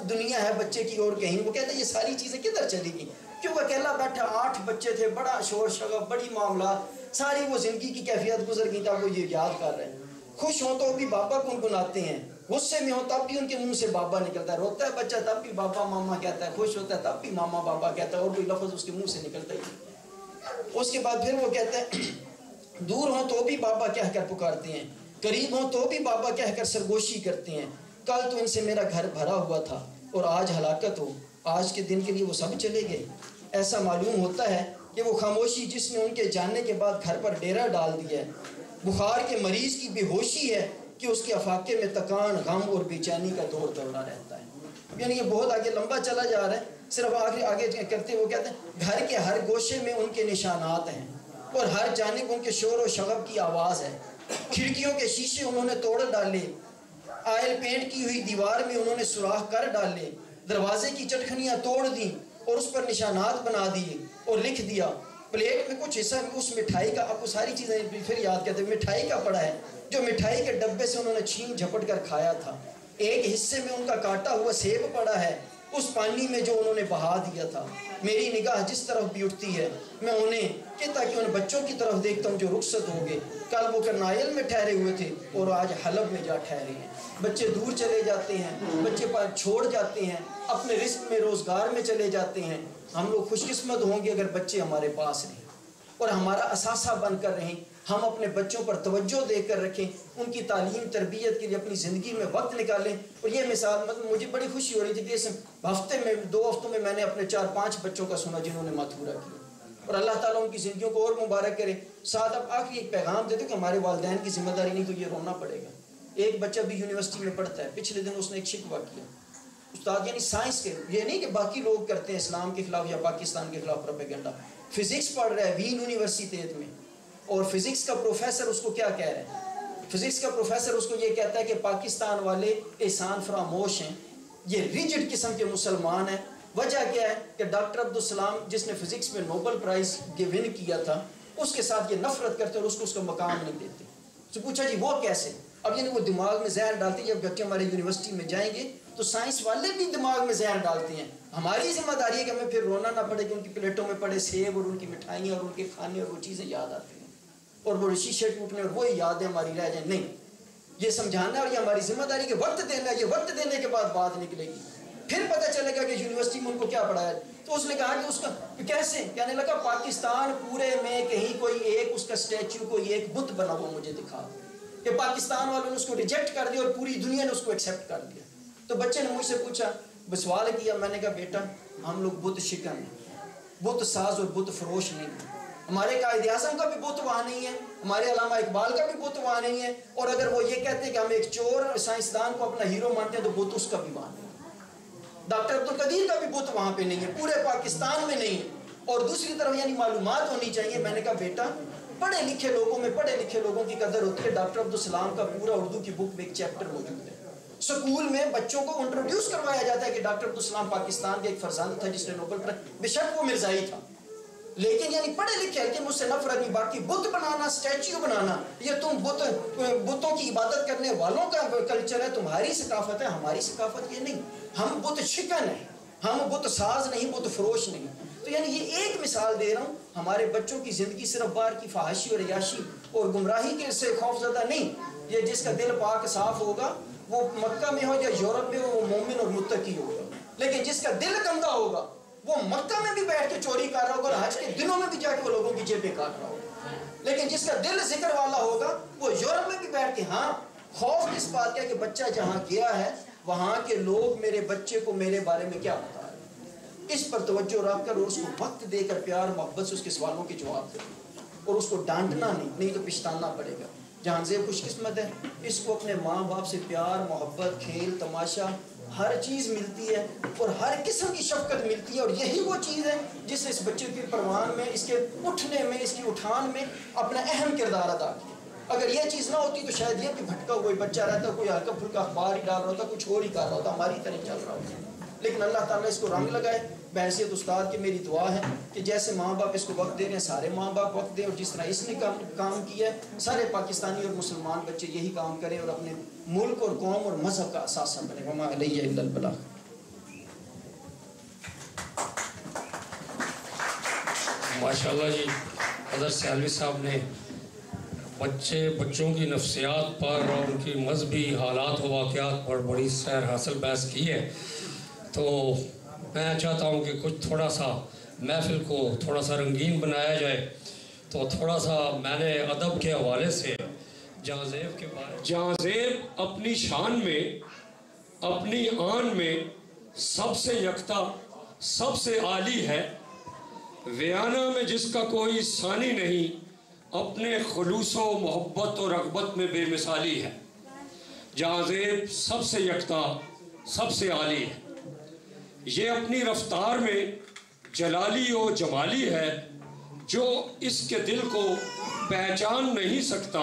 دنیا ہے بچے کی اور کہیں۔ وہ کہتے ہیں یہ ساری چیزیں کدھر چلی گئی، کیوں اکیلا بیٹھا، 8 بچے تھے، بڑا شور شغب، بڑی معاملات، ساری وہ زندگی کی کیفیت گزر گئی تھا، وہ یہ یاد کر رہے ہیں۔ خوش ہوں تو بھی بابا گنگناتے ہیں، غصے میں ہوں تب بھی ان کے منہ سے بابا نکلتا ہے، روتا ہے بچہ تب بھی بابا ماما کہتا ہے، خوش ہوتا ہے تب بھی ماما بابا کہتا ہے، اور کوئی لفظ اس کے منہ سے نکلتا ہی نہیں۔ اس کے بعد پھر وہ کہتے ہیں دور ہوں تو بھی بابا کہہ کر پکارتے ہیں، قریب ہوں تو بھی بابا کہہ کر سرگوشی کرتے ہیں، کل تو ان سے میرا گھر بھرا ہوا تھا اور آج ہلاکت ہو، آج کے دن کے لیے وہ سب چلے گئے۔ ایسا معلوم ہوتا ہے کہ وہ خاموشی جس نے ان کے جانے کے بعد گھر پر ڈیرا ڈال دیا ہے، بخار کے مریض کی بے ہوشی ہے کہ اس کے افاقے میں تکان، غم اور بے چینی کا دور چلتا رہتا ہے۔ یعنی یہ بہت آگے لمبا چلا جا رہا ہے، صرف آگے کرتے وہ کہتے ہیں گھر کے ہر گوشے میں ان کے نشانات ہیں اور ہر جانب ان کے شور و شغب کی آواز ہے، کھڑکیوں کے شیشے انہوں نے توڑ ڈالے، آئل پینٹ کی ہوئی دیوار میں انہوں نے سوراخ کر ڈالے، دروازے کی چٹکنیاں توڑ دیں اور اس پر نشانات بنا دیے اور لکھ دیا، پلیٹ میں کچھ حصہ اس مٹھائی کا، آپ کو ساری چیزیں پھر یاد کرتے ہیں، مٹھائی کا پڑا ہے جو مٹھائی کے ڈبے سے انہوں نے چھین جھپٹ کر کھایا تھا، ایک حصے میں ان کا کاٹا ہوا سیب پڑا ہے اس پانی میں جو انہوں نے بہا دیا تھا۔ میری نگاہ جس طرف بھی اٹھتی ہے میں انہیں کہتا کہ ان بچوں کی طرف دیکھتا ہوں جو رخصت ہو گئے، کل وہ کرنائل میں ٹھہرے ہوئے تھے اور آج حلب میں جا ٹھہرے ہیں۔ بچے دور چلے جاتے ہیں، بچے پر چھوڑ جاتے ہیں، اپنے رزق میں روزگار میں چلے جاتے ہیں۔ ہم لوگ خوش قسمت ہوں گے اگر بچے ہمارے پاس رہیں اور ہمارا اثاثہ بن کر رہیں، ہم اپنے بچوں پر توجہ دے کر رکھیں، ان کی تعلیم تربیت کے لیے اپنی زندگی میں وقت نکالیں۔ اور یہ مثال مجھے بڑی خوشی ہو رہی تھی کہ اس ہفتے میں 2 ہفتوں میں نے اپنے 4-5 بچوں کا سنا جنہوں نے ماتھورا کیا، اور اللہ تعالیٰ ان کی زندگیوں کو اور مبارک کرے۔ ساتھ اب آخری ایک پیغام دے دو کہ ہمارے والدین کی ذمہ داری نہیں تو یہ رونا پڑے گا۔ ایک بچہ بھی یونیورسٹی میں پڑھتا ہے، پچھلے دن اس نے ایک شکوہ کیا، استاد یعنی سائنس کے، یہ نہیں کہ باقی لوگ کرتے ہیں اسلام کے خلاف یا پاکستان کے خلاف پروپیگنڈا، فزکس پڑھ رہا ہے وین یونیورسٹی میں، اور فزکس کا پروفیسر اس کو کیا کہہ رہا ہے؟ فزکس کا پروفیسر اس کو یہ کہتا ہے کہ پاکستان والے احسان فراموش ہیں، یہ ریجڈ قسم کے مسلمان ہیں۔ وجہ کیا ہے کہ ڈاکٹر عبدالسلام جس نے فزکس میں نوبل پرائز ون کیا تھا، اس کے ساتھ یہ نفرت کرتے اور اس کو مقام نہیں دیتے۔ تو پوچھا جی وہ کیسے؟ اب یعنی وہ دماغ میں زہر ڈالتے ہیں، جب بچے ہمارے یونیورسٹی میں جائیں گے تو سائنس والے بھی دماغ میں زہر ڈالتے ہیں۔ ہماری ذمہ داری ہے کہ ہمیں پھر رونا نہ پڑے کہ ان کی پلیٹوں میں پڑے سیب اور ان کی مٹھائیاں اور ان کے کھانے اور وہ چیزیں یاد آتی ہیں اور وہ شیشے ٹوٹنے اور وہی یادیں ہماری رہ جائیں۔ نہیں، یہ سمجھانا اور یہ ہماری ذمہ داری کہ وقت دینا ہے، یہ وقت دینے کے بعد بات نکلے گی، پھر پتہ چلے گا کہ یونیورسٹی میں ان کو کیا پڑھایا۔ تو اس نے کہا کہ اس کا کیسے، کہنے لگا پاکستان پورے میں کہیں کوئی ایک اس کا اسٹیچو، کوئی ایک بت بنا ہوا مجھے دکھا، کہ پاکستان والوں نے اس کو ریجیکٹ کر دیا اور پوری دنیا نے اس کو ایکسیپٹ کر لیا۔ تو بچے نے مجھ سے پوچھا، سوال کیا، میں نے کہا بیٹا ہم لوگ بت شکن ہیں، بت ساز اور بت فروش نہیں ہیں۔ ہمارے قائد اعظم کا بھی بت وہاں نہیں ہے، ہمارے علامہ اقبال کا بھی بت وہاں نہیں ہے، اور اگر وہ یہ کہتے ہیں کہ ہم ایک چور سائنسدان کو اپنا ہیرو مانتے ہیں تو بت اس کا بھی وہاں نہیں ہے۔ ڈاکٹر عبدالقدیر کا بھی بت وہاں پہ نہیں ہے، پورے پاکستان میں نہیں ہے۔ اور دوسری طرف یعنی معلومات ہونی چاہیے۔ میں نے کہا بیٹا پڑھے لکھے لوگوں میں پڑھے لکھے لوگوں کی قدر ہوتی ہے۔ ڈاکٹر عبدالسلام کا پورا اردو کی بک میں ایک چیپٹر موجود ہے، سکول میں بچوں کو انٹروڈیوس کروایا جاتا ہے کہ ڈاکٹر عبدالسلام پاکستان کے ایک فرزند تھا جس نے نوبل پرائز، بے شک وہ مرزائی تھا، لیکن یعنی پڑھے لکھے کہ مجھ سے نفرت نہیں۔ باقی بت بنانا، اسٹیچو بنانا، یہ تم بتوں کی عبادت کرنے والوں کا کلچر ہے، تمہاری ثقافت ہے، ہماری ثقافت یہ نہیں۔ ہم بت شکن ہیں، ہم بت ساز نہیں، بت فروش نہیں۔ تو یعنی یہ ایک مثال دے رہا ہوں، ہمارے بچوں کی زندگی صرف باہر کی فحاشی اور عیاشی اور گمراہی کے سے خوف زدہ نہیں۔ یہ جس کا دل پاک صاف ہوگا وہ مکہ میں ہو یا یورپ میں ہو وہ مومن اور متقی ہوگا، لیکن جس کا دل گندا ہوگا وہ مکہ میں بھی بیٹھ کے چوری کر رہا ہوگا اور حج کے دنوں میں بھی جا کے وہ لوگوں کی جیبیں کاٹ رہا ہوگا، لیکن جس کا دل ذکر والا ہوگا وہ یورپ میں بھی بیٹھ کے، ہاں خوف کس بات کا کہ بچہ جہاں گیا ہے وہاں کے لوگ میرے بچے کو میرے بارے میں کیا بتا رہے ہیں، اس پر توجہ رکھ کر اور اس کو وقت دے کر پیار محبت سے اس کے سوالوں کے جواب دیں اور اس کو ڈانٹنا نہیں تو پچھتانا پڑے گا۔ جہاں زیب خوش قسمت ہے، اس کو اپنے ماں باپ سے پیار محبت کھیل تماشا ہر چیز ملتی ہے اور ہر قسم کی شفقت ملتی ہے، اور یہی وہ چیز ہے جس سے اس بچے کی پروان میں، اس کے اٹھنے میں، اس کی اٹھان میں اپنا اہم کردار ادا کیا۔ اگر یہ چیز نہ ہوتی تو شاید یہ بھی بھٹکا ہوا بچہ رہتا، کوئی ہلکا پھلکا اخبار ہی ڈال رہا ہوتا، کچھ اور ہی کر رہا ہوتا، ہماری طرح چل رہا ہوتا۔ لیکن اللہ تعالیٰ اس کو رنگ لگائے۔ بحیثیت استاد کی میری دعا ہے کہ جیسے ماں باپ اس کو وقت دے رہے ہیں سارے ماں باپ وقت دیں، اور جس طرح اس نے کام کیا ہے سارے پاکستانی اور مسلمان بچے یہی کام کریں اور اپنے ملک اور قوم اور مذہب کا اثاثہ بنے۔ وما علیہ الا البلاغ۔ ماشاءاللہ جی، حضرت سیالوی صاحب نے بچوں کی نفسیات پر اور ان کی مذہبی حالات و واقعات پر بڑی سیر حاصل بحث کی ہے، تو میں چاہتا ہوں کہ کچھ تھوڑا سا محفل کو تھوڑا سا رنگین بنایا جائے. تو تھوڑا سا میں نے ادب کے حوالے سے جہاں زیب کے بارے جہاں زیب اپنی شان میں، اپنی آن میں سب سے یکتا، سب سے عالی ہے. ویانا میں جس کا کوئی ثانی نہیں، اپنے خلوص و محبت و رغبت میں بے مثالی ہے. جہاں زیب سب سے یکتا، سب سے عالی ہے. یہ اپنی رفتار میں جلالی و جمالی ہے. جو اس کے دل کو پہچان نہیں سکتا،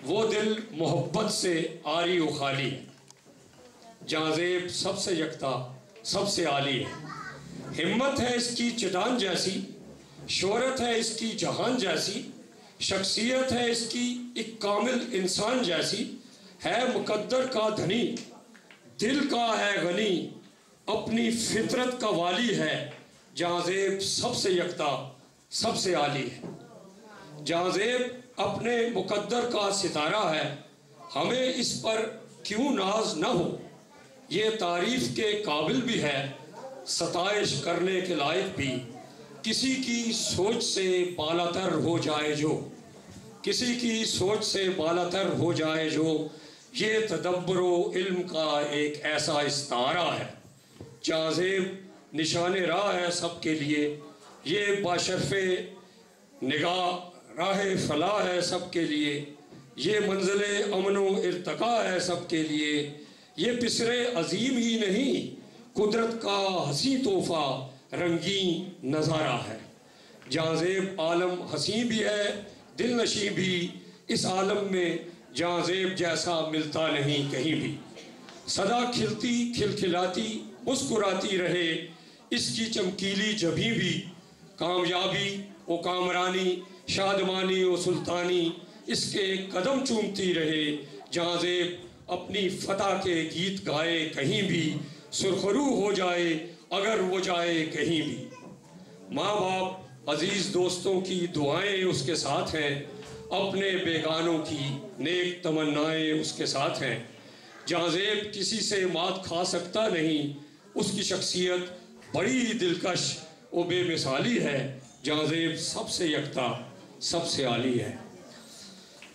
وہ دل محبت سے عاری و خالی ہے. جہاں زیب سب سے یکتا، سب سے عالی ہے. ہمت ہے اس کی چٹان جیسی، شہرت ہے اس کی جہان جیسی، شخصیت ہے اس کی ایک کامل انسان جیسی. ہے مقدر کا دھنی، دل کا ہے غنی، اپنی فطرت کا والی ہے. جہاں زیب سب سے یکتا، سب سے عالی ہے. جہاں زیب اپنے مقدر کا ستارہ ہے. ہمیں اس پر کیوں ناز نہ ہو، یہ تعریف کے قابل بھی ہے، ستائش کرنے کے لائق بھی. کسی کی سوچ سے بالاتر ہو جائے جو، کسی کی سوچ سے بالاتر ہو جائے جو، یہ تدبر و علم کا ایک ایسا استعارہ ہے. جہاں زیب نشان راہ ہے سب کے لیے، یہ باشرف نگاہ راہ فلاح ہے سب کے لیے. یہ منزل امن و ارتقاء ہے سب کے لیے. یہ پسر عظیم ہی نہیں، قدرت کا حسین تحفہ رنگین نظارہ ہے. جہاں زیب عالم حسین بھی ہے، دل نشیں بھی. اس عالم میں جہاں زیب جیسا ملتا نہیں کہیں بھی. سدا کھلتی کھلکھلاتی مسکراتی رہے اس کی چمکیلی جبیں بھی. کامیابی و کامرانی، شادمانی و سلطانی اس کے قدم چومتی رہے. جہاں زیب اپنی فتح کے گیت گائے کہیں بھی، سرخرو ہو جائے اگر وہ جائے کہیں بھی. ماں باپ عزیز دوستوں کی دعائیں اس کے ساتھ ہیں، اپنے بیگانوں کی نیک تمنائیں اس کے ساتھ ہیں. جہاں زیب کسی سے مات کھا سکتا نہیں، اس کی شخصیت بڑی دلکش و بے مثالی ہے. جہاں زیب سب سے یکتا، سب سے عالی ہے.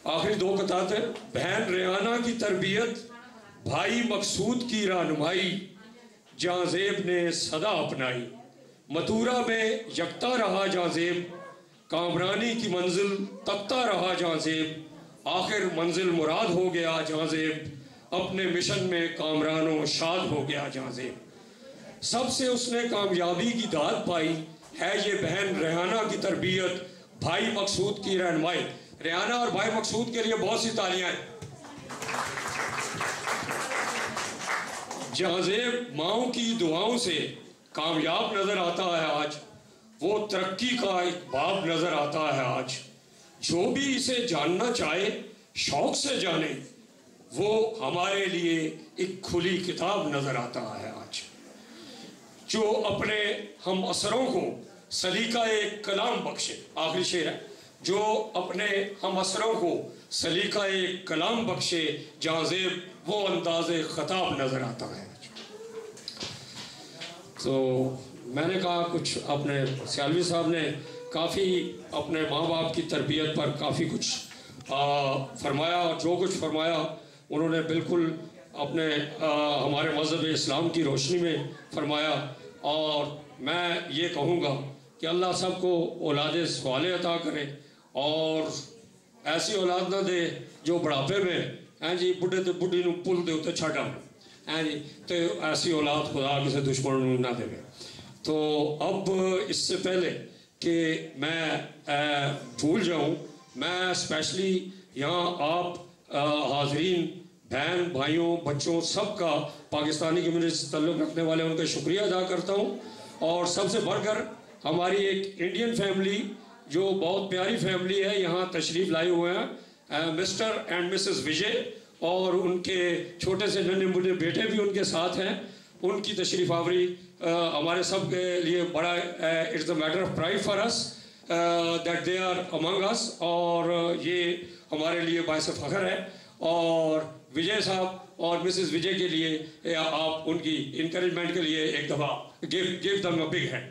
آخری دو قطعات. بہن ریحانہ کی تربیت، بھائی مقصود کی رہنمائی، جہاں زیب نے صدا اپنائی. متورا میں یکتا رہا جہاں زیب، کامرانی کی منزل تکتا رہا جہاں زیب. آخر منزل مراد ہو گیا جہاں زیب، اپنے مشن میں کامران و شاد ہو گیا جہاں زیب. سب سے اس نے کامیابی کی داد پائی ہے یہ بہن ریحانہ کی تربیت، بھائی مقصود کی رہنمائی. ریحانہ اور بھائی مقصود کے لیے بہت سی تالیاں ہیں. جہاں زیب ماؤں کی دعاؤں سے کامیاب نظر آتا ہے آج، وہ ترقی کا ایک باب نظر آتا ہے آج. جو بھی اسے جاننا چاہے شوق سے جانے، وہ ہمارے لیے ایک کھلی کتاب نظر آتا ہے آج. جو اپنے ہم اثروں کو سلیقہ ایک کلام بخشے. آخری شعر ہے. جو اپنے ہم اثروں کو سلیقہ ایک کلام بخشے، جہاں زیب وہ انداز خطاب نظر آتا ہے. تو میں نے کہا کچھ اپنے سیالوی صاحب نے کافی اپنے ماں باپ کی تربیت پر کافی کچھ فرمایا. جو کچھ فرمایا انہوں نے بالکل اپنے ہمارے مذہب اسلام کی روشنی میں فرمایا. اور میں یہ کہوں گا کہ اللہ سب کو اولاد صالح عطا کرے، اور ایسی اولاد نہ دے جو بڑھاپے میں جی بڑھے تو بڑھی نو پل دے اتنے چھڈ آئے جی، تو ایسی اولاد خدا کسی دشمن نہ دے. تو اب اس سے پہلے کہ میں بھول جاؤں، میں اسپیشلی یہاں آپ حاضرین بہن بھائیوں بچوں سب کا، پاکستانی کمیونٹی سے تعلق رکھنے والے ان کا شکریہ ادا کرتا ہوں. اور سب سے بڑھ کر ہماری ایک انڈین فیملی جو بہت پیاری فیملی ہے یہاں تشریف لائے ہوئے ہیں، مسٹر اینڈ مسز وجے، اور ان کے چھوٹے سے ننھے مڈے بیٹے بھی ان کے ساتھ ہیں. ان کی تشریف آوری ہمارے سب کے لیے بڑا it's a matter of pride for us. that they are among us, اور یہ ہمارے لیے باعث فخر ہے. اور وجے صاحب اور مسز وجے کے لیے آپ ان کی انکریجمنٹ کے لیے ایک دفعہ give them a big hand.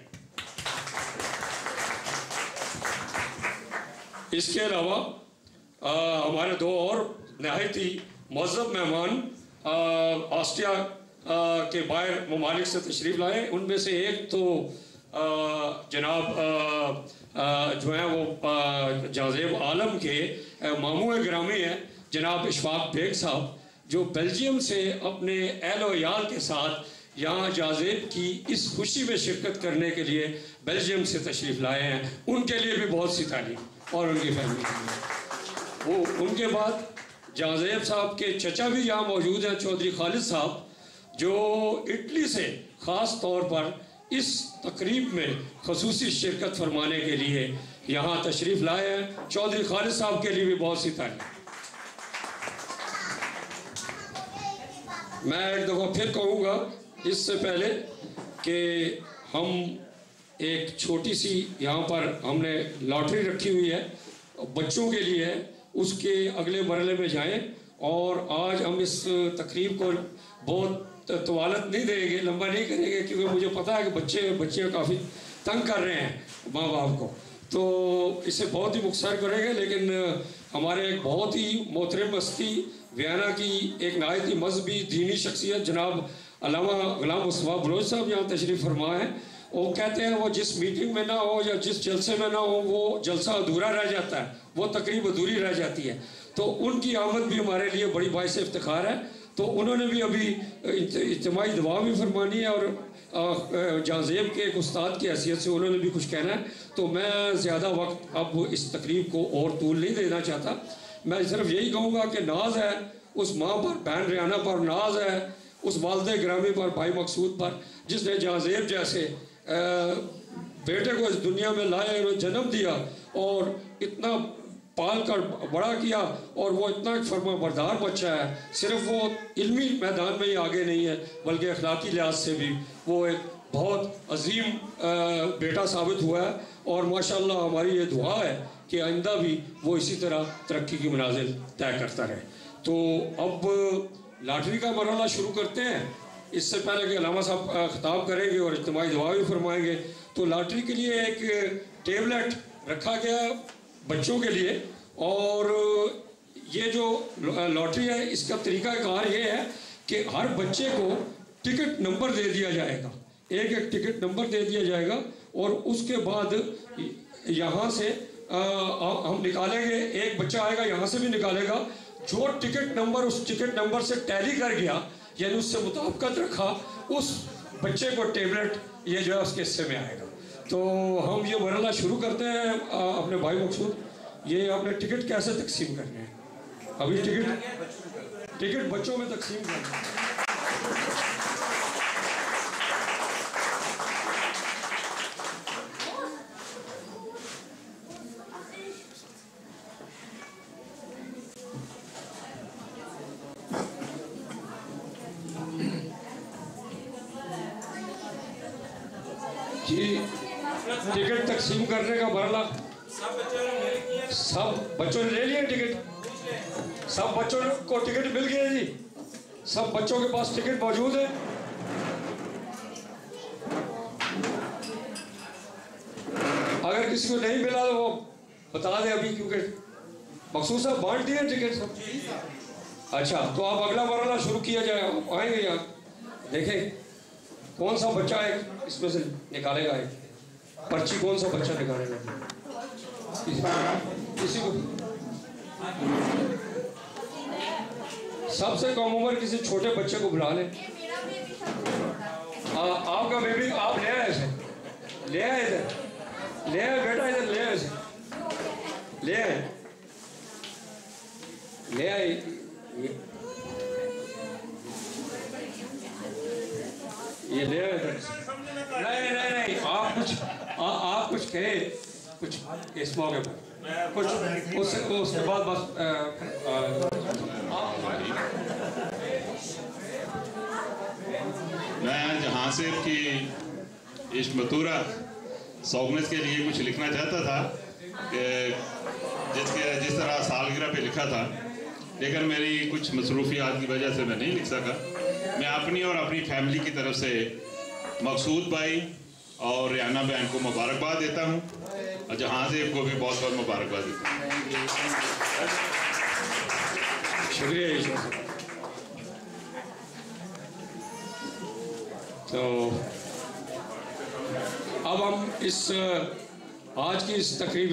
اس کے علاوہ ہمارے دو اور نہایت ہی مہذب مہمان آسٹریا کے باہر ممالک سے تشریف لائے. ان میں سے ایک تو جناب جو ہیں وہ جازیب عالم کے ماموں گرامی ہیں جناب اشفاق بیگ صاحب, جو بیلجیم سے اپنے اہل و عیال کے ساتھ یہاں جازیب کی اس خوشی میں شرکت کرنے کے لیے بیلجیم سے تشریف لائے ہیں. ان کے لیے بھی بہت سی تعریف اور ان کی فیملی کے لیے. وہ ان کے بعد جازیب صاحب کے چچا بھی یہاں موجود ہیں, چودھری خالد صاحب, جو اٹلی سے خاص طور پر اس تقریب میں خصوصی شرکت فرمانے کے لیے یہاں تشریف لائے ہیں. چودھری خالد صاحب کے لیے بھی بہت سی تعریف. میں ایک دفعہ پھر کہوں گا اس سے پہلے کہ ہم ایک چھوٹی سی یہاں پر ہم نے لاٹری رکھی ہوئی ہے بچوں کے لیے, اس کے اگلے مرحلے میں جائیں. اور آج ہم اس تقریب کو بہت طوالت نہیں دیں گے, لمبا نہیں کریں گے, کیونکہ مجھے پتا ہے کہ بچے کافی تنگ کر رہے ہیں ماں باپ کو, تو اسے بہت ہی مختصر کریں گے. لیکن ہمارے ایک بہت ہی محترم ہستی ویانا کی ایک نہایت ہی مذہبی دینی شخصیت جناب علامہ غلام مصطفیٰ بلوچ صاحب یہاں تشریف فرما ہے. وہ کہتے ہیں وہ جس میٹنگ میں نہ ہو یا جس جلسے میں نہ ہو وہ جلسہ ادھورا رہ جاتا ہے, وہ تقریب ادھوری رہ جاتی ہے. تو ان کی آمد بھی ہمارے لیے بڑی باعث افتخار ہے. تو انہوں نے بھی ابھی اجتماعی دعا بھی فرمانی ہے اور جازیب کے ایک استاد کی حیثیت سے انہوں نے بھی کچھ کہنا ہے. تو میں زیادہ وقت اب اس تقریب کو اور طول نہیں دینا چاہتا. میں صرف یہی کہوں گا کہ ناز ہے اس ماں پر, بہن ریانہ پر, ناز ہے اس والد گرامی پر, بھائی مقصود پر, جس نے جازیب جیسے بیٹے کو اس دنیا میں لائے اور جنم دیا اور اتنا پال کر بڑا کیا, اور وہ اتنا ایک فرما بردار بچہ ہے. صرف وہ علمی میدان میں ہی آگے نہیں ہے بلکہ اخلاقی لحاظ سے بھی وہ ایک بہت عظیم بیٹا ثابت ہوا ہے. اور ماشاءاللہ ہماری یہ دعا ہے کہ آئندہ بھی وہ اسی طرح ترقی کی منازل طے کرتا رہے. تو اب لاٹری کا مرحلہ شروع کرتے ہیں. اس سے پہلے کہ علامہ صاحب خطاب کریں گے اور اجتماعی دعا بھی فرمائیں گے, تو لاٹری کے لیے ایک ٹیبلٹ رکھا گیا بچوں کے لیے. اور یہ جو لاٹری ہے اس کا طریقہ کار یہ ہے کہ ہر بچے کو ٹکٹ نمبر دے دیا جائے گا, ایک ٹکٹ نمبر دے دیا جائے گا, اور اس کے بعد یہاں سے ہم نکالیں گے, ایک بچہ آئے گا یہاں سے بھی نکالے گا, جو ٹکٹ نمبر اس ٹکٹ نمبر سے ٹیلی کر گیا یعنی اس سے مطابقت رکھا, اس بچے کو ٹیبلٹ یہ جو ہے اس کے حصے میں آئے گا. تو ہم یہ مرحلہ شروع کرتے ہیں. اپنے بھائی مقصود, یہ اپنے ٹکٹ کیسے تقسیم کرنے ہیں؟ ابھی ٹکٹ بچوں میں تقسیم کرنے ہیں. جی ٹکٹ تقسیم کرنے کا مرحلہ سب بچوں نے لے لیے ٹکٹ, سب بچوں کو ٹکٹ مل گیا جی, سب بچوں کے پاس ٹکٹ موجود ہے. اگر کسی کو نہیں ملا تو وہ بتا دیں ابھی, کیونکہ مقصود صاحب بانٹ دیے ٹکٹ سب. اچھا تو آپ اگلا مرحلہ شروع کیا جائے, آپ آئیں گے یہاں دیکھیں کون سا بچہ ہے اس میں سے نکالے گا, ایک پرچی کون سا بچہ نکالے گا کسی کو. سب سے کم عمر کسی چھوٹے بچے کو بلا لیں. آپ کا بیبی آپ لے آئے اسے, لے آئے ادھر, لے آئے بیٹا ادھر, لے آئے اسے, لے آئے, لے آئے. یہ لے آئے ادھر. نہیں آپ کچھ کہیں کچھ اس موقع پر کچھ اس کے بعد بس میں جہاں سے کی عشق متورہ سوگنس کے لیے کچھ لکھنا چاہتا تھا کہ جس طرح سالگرہ پہ لکھا تھا، لیکن میری کچھ مصروفیات کی وجہ سے میں نہیں لکھ سکا۔ میں اپنی اور اپنی فیملی کی طرف سے مقصود بھائی اور ریانہ بہن کو مبارکباد دیتا ہوں، اور جہاں زیب کو بھی بہت بہت مبارکباد دیتا ہوں۔ شکریہ۔ تو اب ہم اس آج کی اس تقریب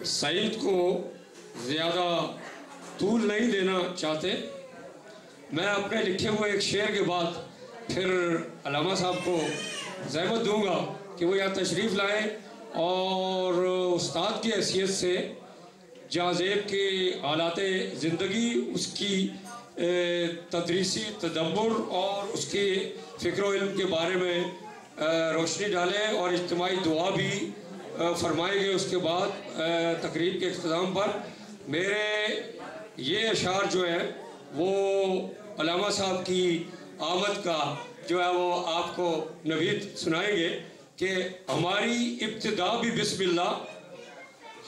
سعید کو زیادہ طول نہیں دینا چاہتے۔ میں اپنے لکھے ہوئے ایک شعر کے بعد پھر علامہ صاحب کو زحمت دوں گا کہ وہ یہاں تشریف لائیں اور استاد کی حیثیت سے جہاں زیب کے حالات زندگی، اس کی تدریسی تدبر اور اس کے فکر و علم کے بارے میں روشنی ڈالیں، اور اجتماعی دعا بھی فرمائے گے اس کے بعد تقریب کے اختتام پر۔ میرے یہ اشعار جو ہیں وہ علامہ صاحب کی آمد کا جو ہے وہ آپ کو نوید سنائیں گے کہ ہماری ابتدا بھی بسم اللہ،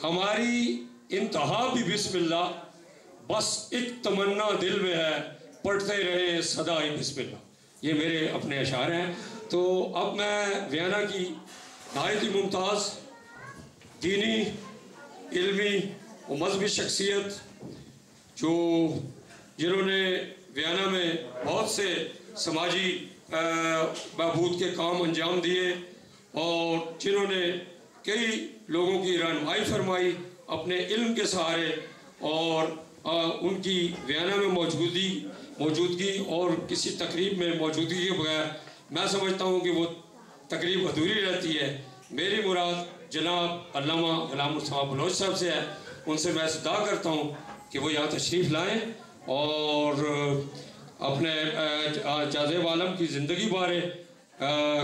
ہماری انتہا بھی بسم اللہ، بس ایک تمنا دل میں ہے، پڑھتے رہے سدا ہی بسم اللہ۔ یہ میرے اپنے اشعار ہیں۔ تو اب میں ویانا کی نہایت ہی ممتاز دینی، علمی و مذہبی شخصیت جنہوں نے ویانا میں بہت سے سماجی بہبود کے کام انجام دیے اور جنہوں نے کئی لوگوں کی رہنمائی فرمائی اپنے علم کے سہارے، اور ان کی ویانا میں موجودگی اور کسی تقریب میں موجودگی کے بغیر میں سمجھتا ہوں کہ وہ تقریب ادھوری رہتی ہے۔ میری مراد جناب علامہ غلام مصطفیٰ بلوچ صاحب سے ہے، ان سے میں استدعا کرتا ہوں کہ وہ یہاں تشریف لائیں اور اپنے جازب عالم کی زندگی بارے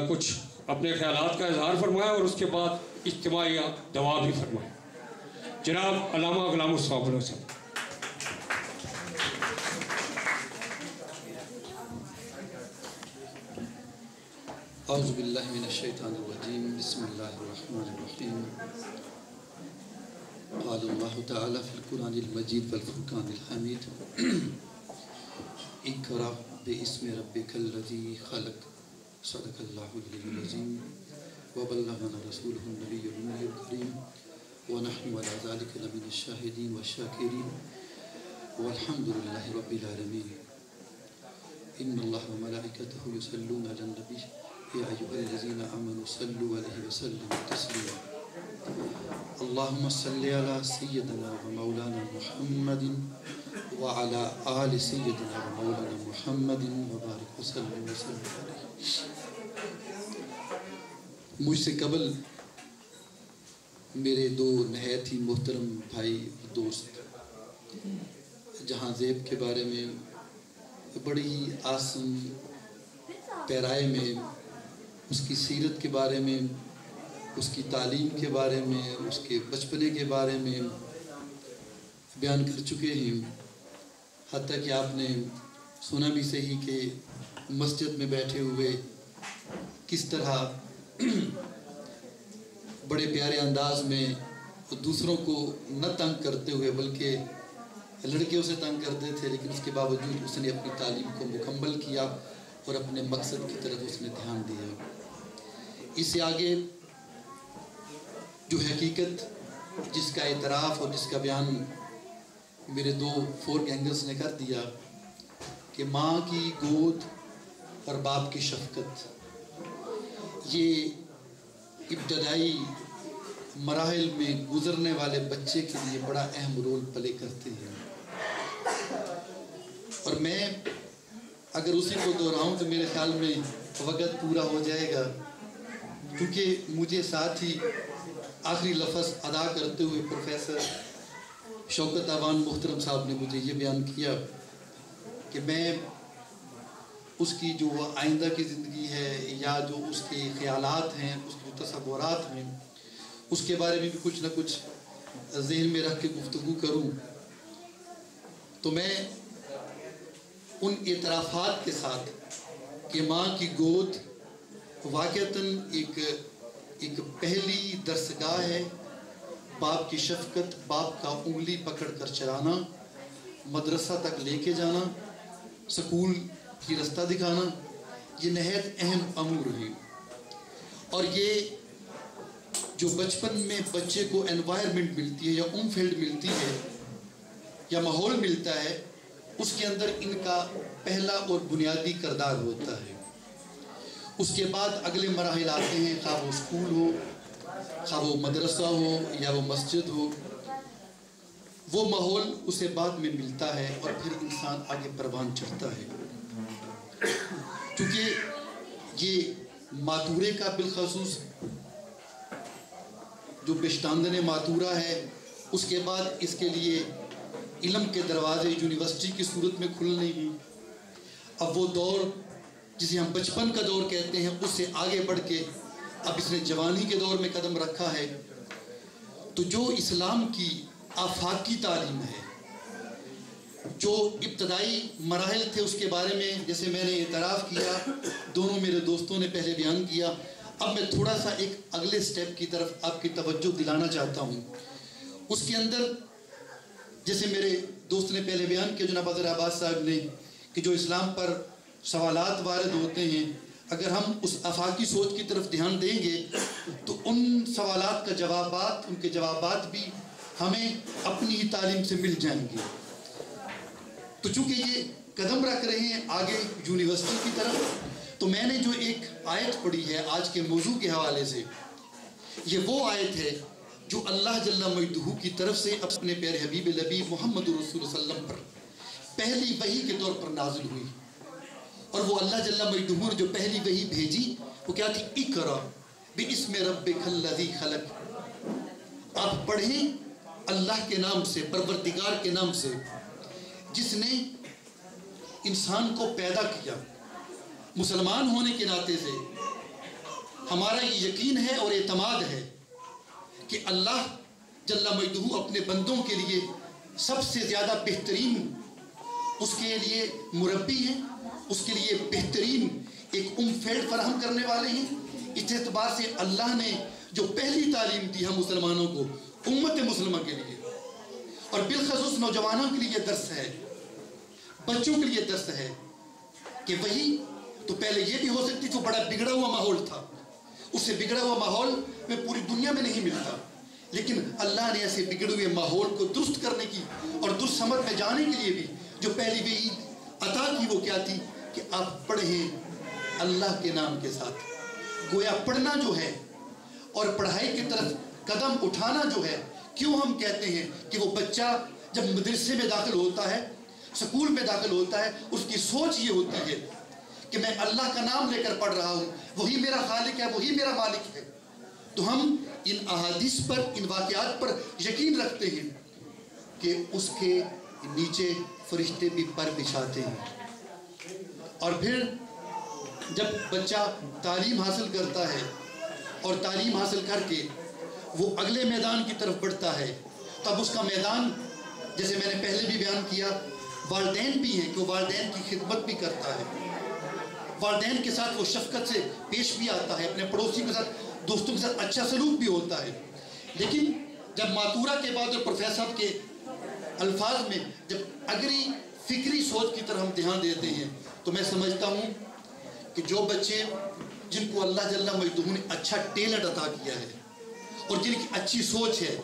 کچھ اپنے خیالات کا اظہار فرمائیں اور اس کے بعد اجتماعی دعا بھی فرمائیں۔ جناب علامہ غلام مصطفیٰ بلوچ صاحب۔ اعوذ باللہ من الشیطان الرجیم، بسم اللہ الرحمن الرحیم۔ قال اللہ تعالی فی القرآن المجید والفرقان الحمید، اقرأ باسم ربک الذی خلق، صدق اللہ العلی العظیم، وبلغنا رسولہ النبی الامی الکریم، ونحن علی ذلک لمن الشاہدین والشاکرین، والحمد للہ رب العالمین۔ ان اللہ وملائکتہ یصلون علی النبی یا ایھا الذین آمنوا صلوا علیہ وسلموا تسلیما۔ اللہم صلی علی سیدنا و مولانا محمد وعلی آل سیدنا و مولانا محمد وبارک وسلم علیہ۔ مجھ سے قبل میرے دو نہایت ہی محترم بھائی دوست جہاں زیب کے بارے میں بڑی ہی آسن پیرائے میں اس کی سیرت کے بارے میں، اس کی تعلیم کے بارے میں، اس کے بچپنے کے بارے میں بیان کر چکے ہیں، حتیٰ کہ آپ نے سنا بھی صحیح کہ مسجد میں بیٹھے ہوئے کس طرح بڑے پیارے انداز میں دوسروں کو نہ تنگ کرتے ہوئے بلکہ لڑکیوں سے تنگ کرتے تھے، لیکن اس کے باوجود اس نے اپنی تعلیم کو مکمل کیا اور اپنے مقصد کی طرف اس نے دھیان دیا۔ اس سے آگے جو حقیقت جس کا اعتراف اور جس کا بیان میرے دو فور گینگرز نے کر دیا کہ ماں کی گود اور باپ کی شفقت، یہ ابتدائی مراحل میں گزرنے والے بچے کے لیے بڑا اہم رول پلے کرتے ہیں۔ اور میں اگر اسی کو دہراؤں تو میرے خیال میں وقت پورا ہو جائے گا، کیونکہ مجھے ساتھ ہی آخری لفظ ادا کرتے ہوئے پروفیسر شوکت اوان محترم صاحب نے مجھے یہ بیان کیا کہ میں اس کی جو آئندہ کی زندگی ہے یا جو اس کے خیالات ہیں، اس کے تصورات ہیں، اس کے بارے میں بھی کچھ نہ کچھ ذہن میں رکھ کے گفتگو کروں، تو میں ان اعترافات کے ساتھ کہ ماں کی گود واقعتاً ایک ایک پہلی درسگاہ ہے، باپ کی شفقت، باپ کا انگلی پکڑ کر چلانا، مدرسہ تک لے کے جانا، سکول کی رستہ دکھانا، یہ نہایت اہم امور ہے۔ اور یہ جو بچپن میں بچے کو انوائرمنٹ ملتی ہے یا فیلڈ ملتی ہے یا ماحول ملتا ہے، اس کے اندر ان کا پہلا اور بنیادی کردار ہوتا ہے۔ اس کے بعد اگلے مراحل آتے ہیں، خواہ وہ اسکول ہو، خواہ وہ مدرسہ ہو یا وہ مسجد ہو، وہ ماحول اسے بعد میں ملتا ہے اور پھر انسان آگے پروان چڑھتا ہے۔ کیونکہ یہ ماتورے کا بالخصوص جو بشتاندن ماتورا ہے، اس کے بعد اس کے لیے علم کے دروازے یونیورسٹی کی صورت میں کھلنے ہیں۔ اب وہ دور جسے ہم بچپن کا دور کہتے ہیں، اس سے آگے بڑھ کے اب اس نے جوانی کے دور میں قدم رکھا ہے۔ تو جو اسلام کی آفاقی تعلیم ہے، جو ابتدائی مراحل تھے اس کے بارے میں جیسے میں نے اعتراف کیا، دونوں میرے دوستوں نے پہلے بیان کیا، اب میں تھوڑا سا ایک اگلے سٹیپ کی طرف آپ کی توجہ دلانا چاہتا ہوں۔ اس کے اندر جیسے میرے دوست نے پہلے بیان کیا، جناب حضرت عباس صاحب نے، کہ جو اسلام پر سوالات وارد ہوتے ہیں، اگر ہم اس آفاقی سوچ کی طرف دھیان دیں گے تو ان سوالات کا جوابات، ان کے جوابات بھی ہمیں اپنی ہی تعلیم سے مل جائیں گے۔ تو چونکہ یہ قدم رکھ رہے ہیں آگے یونیورسٹی کی طرف، تو میں نے جو ایک آیت پڑھی ہے آج کے موضوع کے حوالے سے، یہ وہ آیت ہے جو اللہ جل مجدہ کی طرف سے اپنے پیارے حبیب لبیب محمد رسول اللہ صلی اللہ علیہ وسلم پر پہلی وحی کے طور پر نازل ہوئی۔ اور وہ اللہ جل مجدہ نے جو پہلی وحی بھیجی وہ کیا تھی؟ اقرا باسم ربک الذی خلق، آپ پڑھیں اللہ کے نام سے، پروردگار کے نام سے، جس نے انسان کو پیدا کیا۔ مسلمان ہونے کے ناطے سے ہمارا یہ یقین ہے اور اعتماد ہے کہ اللہ جل مجدہ اپنے بندوں کے لیے سب سے زیادہ بہترین اس کے لیے مربی ہیں، اس کے لیے بہترین ایک فیلڈ فراہم کرنے والے ہیں۔ اس اعتبار سے اللہ نے جو پہلی تعلیم دی ہم مسلمانوں کو، امت مسلمہ کے لیے، اور بالخصوص نوجوانوں کے لیے درس ہے، بچوں کے لیے درس ہے کہ وہی تو پہلے یہ بھی ہو سکتی جو بڑا بگڑا ہوا ماحول تھا، اس سے بگڑا ہوا ماحول میں پوری دنیا میں نہیں ملتا، لیکن اللہ نے ایسے بگڑے ہوئے ماحول کو درست کرنے کی اور درست سمت میں جانے کے لیے بھی جو پہلی وحی عطا کی وہ کیا تھی کہ آپ پڑھیں اللہ کے نام کے ساتھ۔ گویا پڑھنا جو ہے اور پڑھائی کی طرف قدم اٹھانا جو ہے، کیوں ہم کہتے ہیں کہ وہ بچہ جب مدرسے میں داخل ہوتا ہے، سکول میں داخل ہوتا ہے، اس کی سوچ یہ ہوتی ہے کہ میں اللہ کا نام لے کر پڑھ رہا ہوں، وہی میرا خالق ہے، وہی میرا مالک ہے۔ تو ہم ان احادیث پر، ان واقعات پر یقین رکھتے ہیں کہ اس کے نیچے فرشتے بھی پر بچھاتے ہیں۔ اور پھر جب بچہ تعلیم حاصل کرتا ہے اور تعلیم حاصل کر کے وہ اگلے میدان کی طرف بڑھتا ہے، تب اس کا میدان جیسے میں نے پہلے بھی بیان کیا، والدین بھی ہیں کہ وہ والدین کی خدمت بھی کرتا ہے، والدین کے ساتھ وہ شفقت سے پیش بھی آتا ہے، اپنے پڑوسی کے ساتھ، دوستوں کے ساتھ اچھا سلوک بھی ہوتا ہے۔ لیکن جب ماتورا کے بعد اور پروفیسر صاحب کے الفاظ میں جب اگری فکری سوچ کی طرف ہم دھیان دیتے ہیں، تو میں سمجھتا ہوں کہ جو بچے جن کو اللہ جل مجدہ نے اچھا ٹیلنٹ عطا کیا ہے اور جن کی اچھی سوچ ہے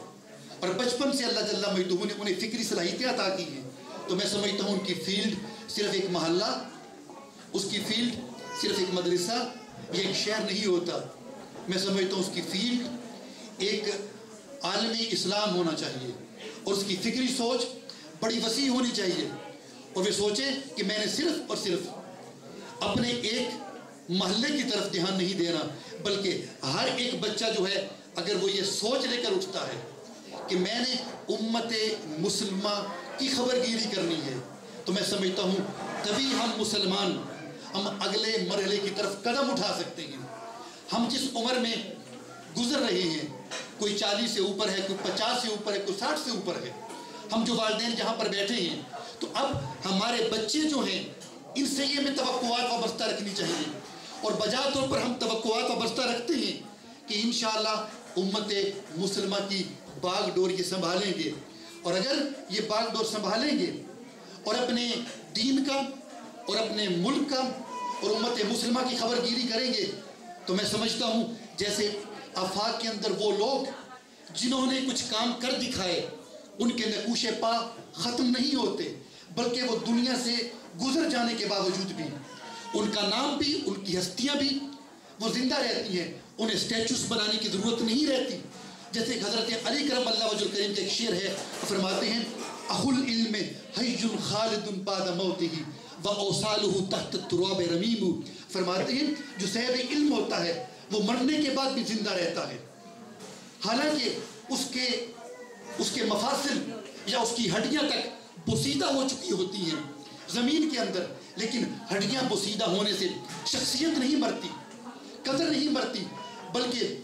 اور بچپن سے اللہ جل مجدہ نے انہیں فکری صلاحیتیں عطا کی ہیں، تو میں سمجھتا ہوں ان کی فیلڈ صرف ایک محلہ، اس کی فیلڈ صرف ایک مدرسہ یا ایک شہر نہیں ہوتا، میں سمجھتا ہوں اس کی فیلڈ ایک عالم اسلام ہونا چاہیے، اور اس کی فکری سوچ بڑی وسیع ہونی چاہیے، اور وہ سوچے کہ میں نے صرف اور صرف اپنے ایک محلے کی طرف دھیان نہیں دینا، بلکہ ہر ایک بچہ جو ہے اگر وہ یہ سوچ لے کر اٹھتا ہے کہ میں نے امت مسلمہ کی خبرگیری کرنی ہے، تو میں سمجھتا ہوں تبھی ہم مسلمان ہم اگلے مرحلے کی طرف قدم اٹھا سکتے ہیں۔ ہم جس عمر میں گزر رہے ہیں، کوئی 40 سے اوپر ہے، کوئی 50 سے اوپر ہے، کوئی 60 سے اوپر ہے، ہم جو والدین جہاں پر بیٹھے ہیں، تو اب ہمارے بچے جو ہیں ان سے یہ ہمیں توقعات وابستہ رکھنی چاہیے، اور بجا طور پر ہم توقعات وابستہ رکھتے ہیں کہ انشاءاللہ امت مسلمہ کی باغ ڈور یہ سنبھالیں گے، اور اگر یہ باغ ڈور سنبھالیں گے اور اپنے دین کا اور اپنے ملک کا اور امت مسلمہ کی خبر گیری کریں گے، تو میں سمجھتا ہوں جیسے آفاق کے اندر وہ لوگ جنہوں نے کچھ کام کر دکھائے ان کے نقوش پا ختم نہیں ہوتے، بلکہ وہ دنیا سے گزر جانے کے باوجود بھی ان کا نام بھی، ان کی ہستیاں بھی وہ زندہ رہتی ہیں، انہیں اسٹیچوز بنانے کی ضرورت نہیں رہتی۔ جیسے حضرت علی کرم اللہ وجہ الکریم کے ایک شعر ہے، فرماتے ہیں اخو العلم حی خالد بعد موتہ واوصالہ تحت التراب رمیم، فرماتے ہیں جو صاحب علم ہوتا ہے وہ مرنے کے بعد بھی زندہ رہتا ہے، حالانکہ اس کے مفاصل یا اس کی ہڈیاں تک بوسیدہ ہو چکی ہوتی ہیں زمین کے اندر، لیکن ہڈیاں بوسیدہ ہونے سے شخصیت نہیں مرتی، قدر نہیں مرتی، بلکہ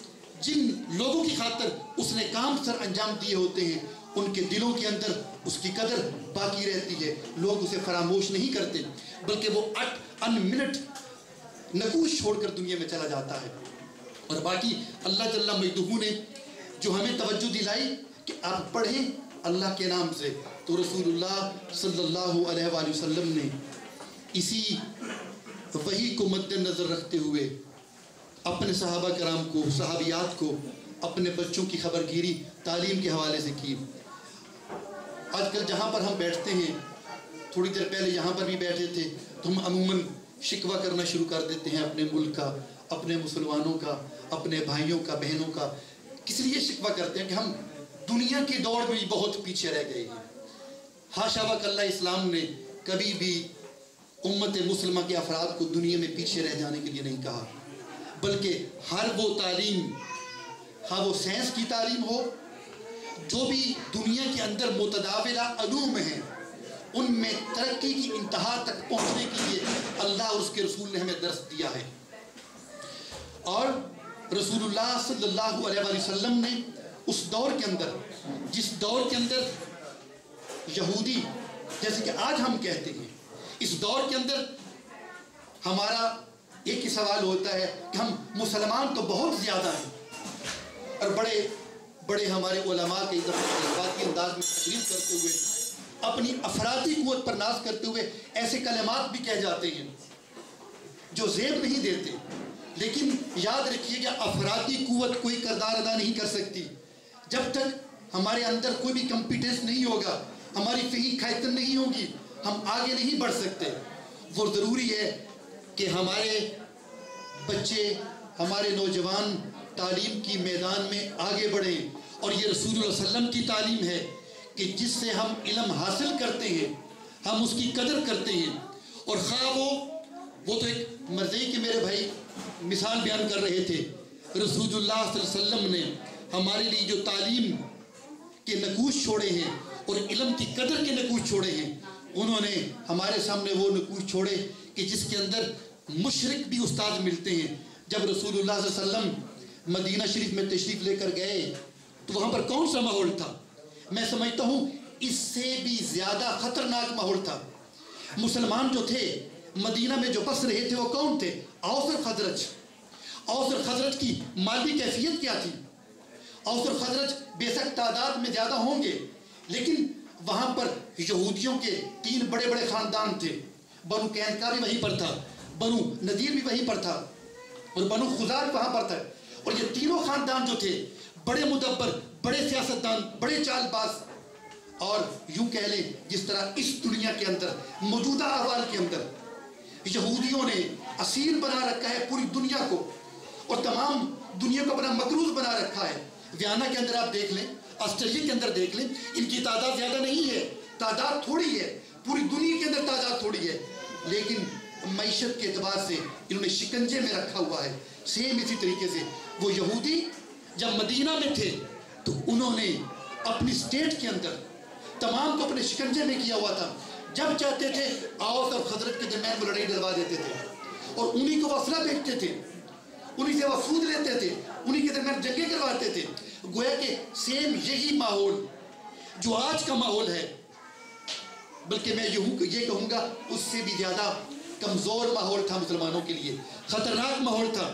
جن لوگوں کی خاطر اس نے کام سر انجام دیے ہوتے ہیں ان کے دلوں کے اندر اس کی قدر باقی رہتی ہے، لوگ اسے فراموش نہیں کرتے، بلکہ وہ ان منٹ نقوش چھوڑ کر دنیا میں چلا جاتا ہے۔ اور باقی اللہ جل مجدہ نے جو ہمیں توجہ دلائی کہ آپ پڑھیں اللہ کے نام سے، تو رسول اللہ صلی اللہ علیہ وآلہ وسلم نے اسی وحی کو مد نظر رکھتے ہوئے اپنے صحابہ کرام کو، صحابیات کو، اپنے بچوں کی خبر گیری تعلیم کے حوالے سے کی۔ آج کل جہاں پر ہم بیٹھتے ہیں، تھوڑی دیر پہلے یہاں پر بھی بیٹھے تھے، تو ہم عموماً شکوہ کرنا شروع کر دیتے ہیں اپنے ملک کا، اپنے مسلمانوں کا، اپنے بھائیوں کا، بہنوں کا۔ کس لیے شکوہ کرتے ہیں کہ ہم دنیا کی دوڑ میں بہت پیچھے رہ گئے ہیں۔ حاشا وکلا اسلام نے کبھی بھی امت مسلمہ کے افراد کو دنیا میں پیچھے رہ جانے کے لیے نہیں کہا، بلکہ ہر وہ تعلیم، ہاں وہ سائنس کی تعلیم ہو، جو بھی دنیا کے اندر متداولہ علوم ہیں، ان میں ترقی کی انتہا تک پہنچنے کے لیے اللہ اور اس کے رسول نے ہمیں درس دیا ہے۔ اور رسول اللہ صلی اللہ علیہ وسلم نے اس دور کے اندر، جس دور کے اندر یہودی، جیسے کہ آج ہم کہتے ہیں، اس دور کے اندر ہمارا ایک ہی سوال ہوتا ہے کہ ہم مسلمان تو بہت زیادہ ہیں، اور بڑے ہمارے علماء کے جذباتی انداز میں تقریر کرتے ہوئے، اپنی افرادی قوت پر ناز کرتے ہوئے ایسے کلمات بھی کہہ جاتے ہیں جو زیب نہیں دیتے، لیکن یاد رکھیے کہ افرادی قوت کوئی کردار ادا نہیں کر سکتی جب تک ہمارے اندر کوئی بھی کمپیٹنس نہیں ہوگا، ہماری فہی قائدت نہیں ہوگی، ہم آگے نہیں بڑھ سکتے۔ وہ ضروری ہے کہ ہمارے بچے، ہمارے نوجوان تعلیم کی میدان میں آگے بڑھیں، اور یہ رسول اللہ صلی اللہ علیہ وسلم کی تعلیم ہے کہ جس سے ہم علم حاصل کرتے ہیں ہم اس کی قدر کرتے ہیں، اور خواہ وہ تو ایک مرضی کہ میرے بھائی مثال بیان کر رہے تھے، رسول اللہ صلی اللہ علیہ وسلم نے ہمارے لیے جو تعلیم کے نقوش چھوڑے ہیں اور علم کی قدر کے نقوش چھوڑے ہیں، انہوں نے ہمارے سامنے وہ نقوش چھوڑے کہ جس کے اندر مشرک بھی استاد ملتے ہیں۔ جب رسول اللہ صلی اللہ علیہ وسلم مدینہ شریف میں تشریف لے کر گئے تو وہاں پر کون سا ماحول تھا؟ میں سمجھتا ہوں اس سے بھی زیادہ خطرناک ماحول تھا۔ مسلمان جو تھے مدینہ میں جو بس رہے تھے وہ کون تھے؟ اوس اور خزرج۔ اوس اور خزرج کی مادی کیفیت کیا تھی؟ اوس اور خزرج بے شک تعداد میں زیادہ ہوں گے، لیکن وہاں پر یہودیوں کے 3 بڑے بڑے خاندان تھے، بنو قینقاع بھی وہیں پر تھا، بنو نذیر بھی وہیں پر تھا، اور بنو خزاعہ وہاں پر تھا، اور یہ تینوں خاندان جو تھے بڑے مدبر، بڑے سیاستدان، بڑے چال باز، اور یوں کہہ لیں جس طرح اس دنیا کے اندر موجودہ احوال کے اندر یہودیوں نے اسیر بنا رکھا ہے پوری دنیا کو، اور تمام دنیا کو اپنا مقروض بنا رکھا ہے۔ ویانا کے اندر آپ دیکھ لیں، آسٹریلیا کے اندر دیکھ لیں، ان کی تعداد زیادہ نہیں ہے، تعداد تھوڑی ہے، پوری دنیا کے اندر تعداد تھوڑی ہے، لیکن معیشت کے اعتبار سے انہوں نے شکنجے میں رکھا ہوا ہے۔ سیم اسی طریقے سے وہ یہودی جب مدینہ میں تھے تو انہوں نے اپنی اسٹیٹ کے اندر تمام کو اپنے شکنجے میں کیا ہوا تھا، جب چاہتے تھے اوس اور خزرج کے درمیان وہ لڑائی ڈلوا دیتے تھے، اور انہی کو اسلحہ بیچتے تھے، انہی سے وہ سود لیتے تھے، انہی کے درمیان جنگیں کرواتے تھے۔ گویا کہ سیم یہی ماحول جو آج کا ماحول ہے، بلکہ میں یہ کہوں گا اس سے بھی زیادہ کمزور ماحول تھا مسلمانوں کے لیے، خطرناک ماحول تھا،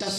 10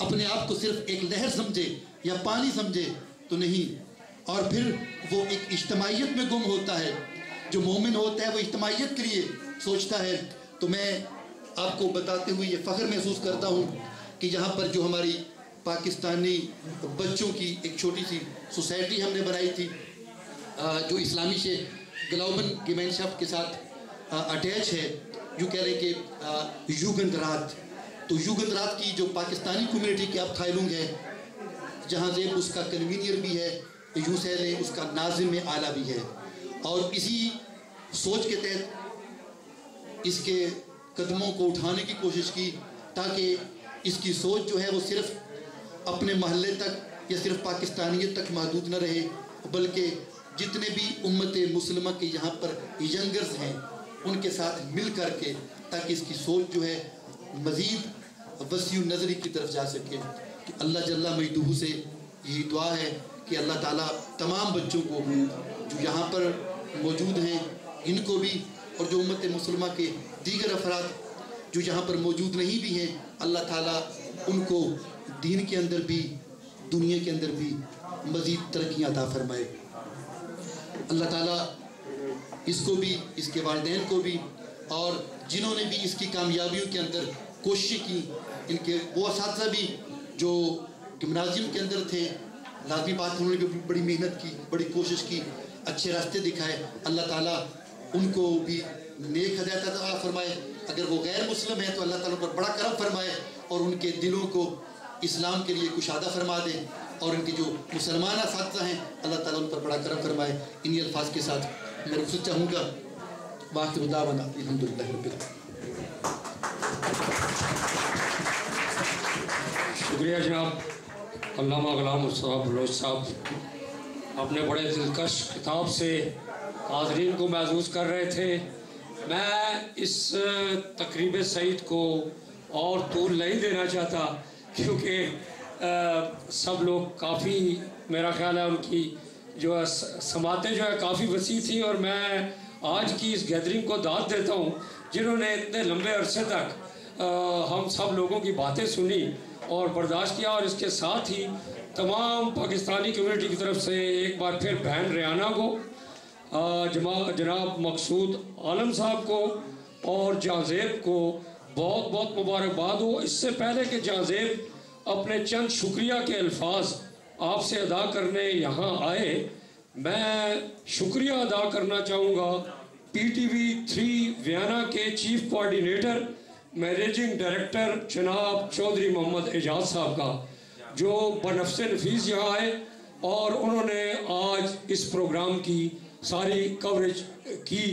اپنے آپ کو صرف ایک لہر سمجھے یا پانی سمجھے تو نہیں، اور پھر وہ ایک اجتماعیت میں گم ہوتا ہے۔ جو مومن ہوتا ہے وہ اجتماعیت کے لیے سوچتا ہے۔ تو میں آپ کو بتاتے ہوئے یہ فخر محسوس کرتا ہوں کہ یہاں پر جو ہماری پاکستانی بچوں کی ایک چھوٹی سی سوسائٹی ہم نے بنائی تھی جو اسلامی سے گلوبل گیمینشپ کے ساتھ اٹیچ ہے، یوں کہہ رہے کہ یوگند رات، تو یوگند رات کی جو پاکستانی کمیونٹی کے اب تھائلنگ ہے، جہاں زیب اس کا کنوینئر بھی ہے، یوسیل ہے اس کا ناظم اعلیٰ بھی ہے، اور اسی سوچ کے تحت اس کے قدموں کو اٹھانے کی کوشش کی تاکہ اس کی سوچ جو ہے وہ صرف اپنے محلے تک یا صرف پاکستانیت تک محدود نہ رہے، بلکہ جتنے بھی امت مسلمہ کے یہاں پر ینگرز ہیں ان کے ساتھ مل کر کے تاکہ اس کی سوچ جو ہے مزید وسیع نظری کی طرف جا سکے۔ تو اللہ جل مجدہ سے یہی دعا ہے کہ اللہ تعالیٰ تمام بچوں کو جو یہاں پر موجود ہیں ان کو بھی، اور جو امت مسلمہ کے دیگر افراد جو یہاں پر موجود نہیں بھی ہیں، اللہ تعالیٰ ان کو دین کے اندر بھی دنیا کے اندر بھی مزید ترقیاں عطا فرمائے۔ اللہ تعالیٰ اس کو بھی، اس کے والدین کو بھی، اور جنہوں نے بھی اس کی کامیابیوں کے اندر کوشش کی، ان کے وہ اساتذہ بھی جو گمنازیم کے اندر تھے، لازمی بات انہوں نے بھی بڑی محنت کی، بڑی کوشش کی، اچھے راستے دکھائے، اللہ تعالیٰ ان کو بھی نیک ہدایت عطا فرمائے۔ اگر وہ غیر مسلم ہیں تو اللہ تعالیٰ پر بڑا کرم فرمائے اور ان کے دلوں کو اسلام کے لیے کشادہ فرما دے، اور ان کے جو مسلمان اساتذہ ہیں اللہ تعالیٰ ان پر بڑا کرم فرمائے۔ انہی الفاظ کے ساتھ میں رخصت چاہوں گا۔ وآخر دعوانا الحمدللہ رب العالمین۔ شکریہ جناب علامہ غلام مصطفیٰ بلوچ صاحب، اپنے بڑے دلکش خطاب سے حاضرین کو محظوظ کر رہے تھے۔ میں اس تقریب سعید کو اور طول نہیں دینا چاہتا کیونکہ سب لوگ کافی، میرا خیال ہے ان کی جو سماعتیں جو ہے کافی وسیع تھیں، اور میں آج کی اس گیدرنگ کو داد دیتا ہوں جنہوں نے اتنے لمبے عرصے تک ہم سب لوگوں کی باتیں سنی اور برداشت کیا، اور اس کے ساتھ ہی تمام پاکستانی کمیونٹی کی طرف سے ایک بار پھر بہن ریانہ کو، جناب مقصود عالم صاحب کو اور جہاں کو بہت بہت مبارکباد ہو۔ اس سے پہلے کہ جہاں اپنے چند شکریہ کے الفاظ آپ سے ادا کرنے یہاں آئے، میں شکریہ ادا کرنا چاہوں گا پی ٹی وی 3 ویانا کے چیف کوارڈینیٹر مینیجنگ ڈائریکٹر جناب چودھری محمد اعجاز صاحب کا، جو بنفس نفیس یہاں آئے اور انہوں نے آج اس پروگرام کی ساری کوریج کی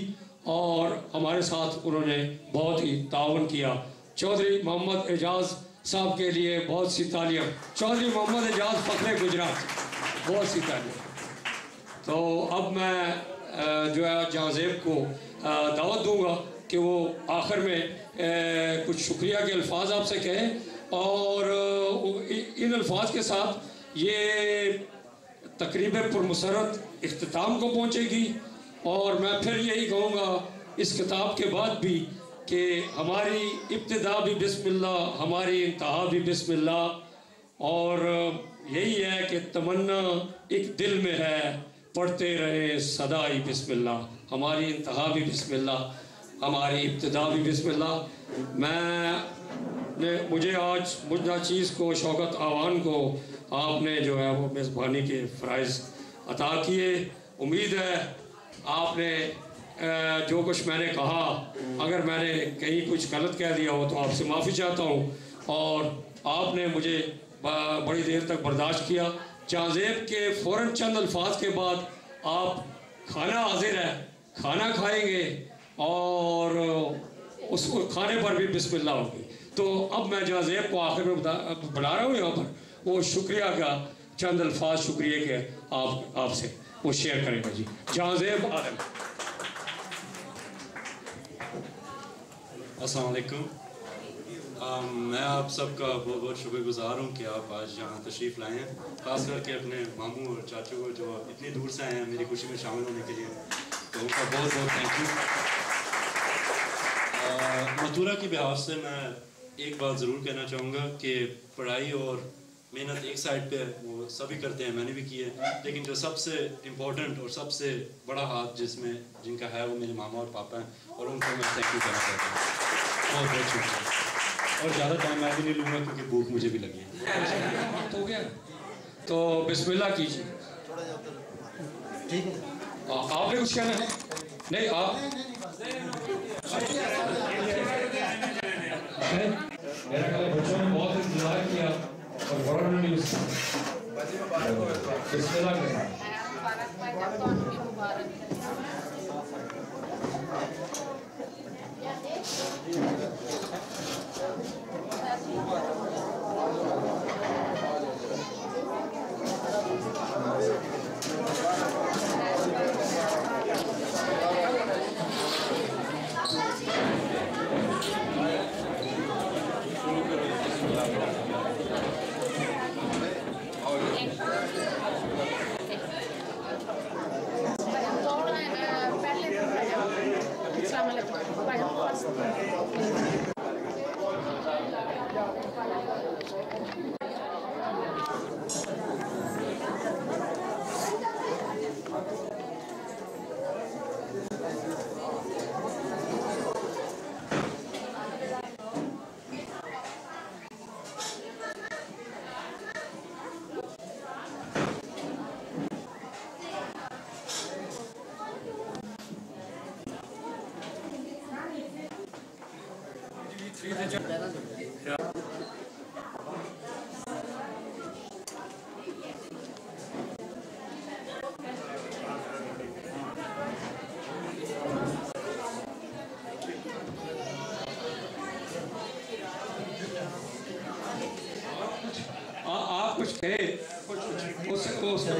اور ہمارے ساتھ انہوں نے بہت ہی تعاون کیا۔ چودھری محمد اعجاز صاحب کے لیے بہت سی تالیاں۔ چودھری محمد اعجاز فخر گجرات، بہت سی تالیاں۔ تو اب میں جو ہے جہاں کو دعوت دوں گا کہ وہ آخر میں کچھ شکریہ کے الفاظ آپ سے کہیں، اور ان الفاظ کے ساتھ یہ تقریب پرمسرت اختتام کو پہنچے گی۔ اور میں پھر یہی کہوں گا اس کتاب کے بعد بھی کہ ہماری ابتدا بھی بسم اللہ، ہماری انتہا بھی بسم اللہ، اور یہی ہے کہ تمنا ایک دل میں ہے، پڑھتے رہے سدا ہی بسم اللہ، ہماری انتہا بھی بسم اللہ، ہماری ابتدا بھی بسم اللہ۔ مجھے آج مجھنا چیز کو، شوکت آوان کو آپ نے جو ہے وہ میزبانی کے فرائض عطا کیے۔ امید ہے آپ نے جو کچھ میں نے کہا، اگر میں نے کہیں کچھ غلط کہہ دیا ہو تو آپ سے معافی چاہتا ہوں، اور آپ نے مجھے بڑی دیر تک برداشت کیا۔ جہاں کے فوراً چند الفاظ کے بعد آپ کھانا حاضر ہے، کھانا کھائیں گے، اور اس کھانے پر بھی بسم اللہ ہوگی۔ تو اب میں جہاں کو آخر میں بلا رہا ہوں یہاں پر، وہ شکریہ کا چند الفاظ شکریہ کے آپ سے وہ شیئر کریں گا۔ جی جہاں عالم۔ السلام علیکم۔ میں آپ سب کا بہت بہت شکر گزار ہوں کہ آپ آج یہاں تشریف لائے ہیں، خاص کر کے اپنے ماموں اور چاچوں کو جو اتنی دور سے آئے ہیں میری خوشی میں شامل ہونے کے لیے، تو ان کا بہت بہت تھینک یو۔ متھورا کی بحاف سے میں ایک بات ضرور کہنا چاہوں گا کہ پڑھائی اور محنت ایک سائڈ پہ وہ سبھی کرتے ہیں، میں نے بھی کی ہے، لیکن جو سب سے امپورٹنٹ اور سب سے بڑا ہاتھ جن کا ہے وہ میرے ماما اور پاپا ہیں، اور ان کو میں تھینک یو کہنا چاہتا ہوں. بہت بہت شکریہ. اور زیادہ ٹائم میں بھی نہیں لوں گا کیونکہ بھوک مجھے بھی لگی ہے. ہو گیا تو بسم اللہ کیجیے. آپ نے کچھ کہنا ہے؟ نہیں آپ میرا خیال بچوں نے بہت انتظار کیا اور فوراً نے بسم اللہ کریں. آپ کچھ کہے اس کے بعد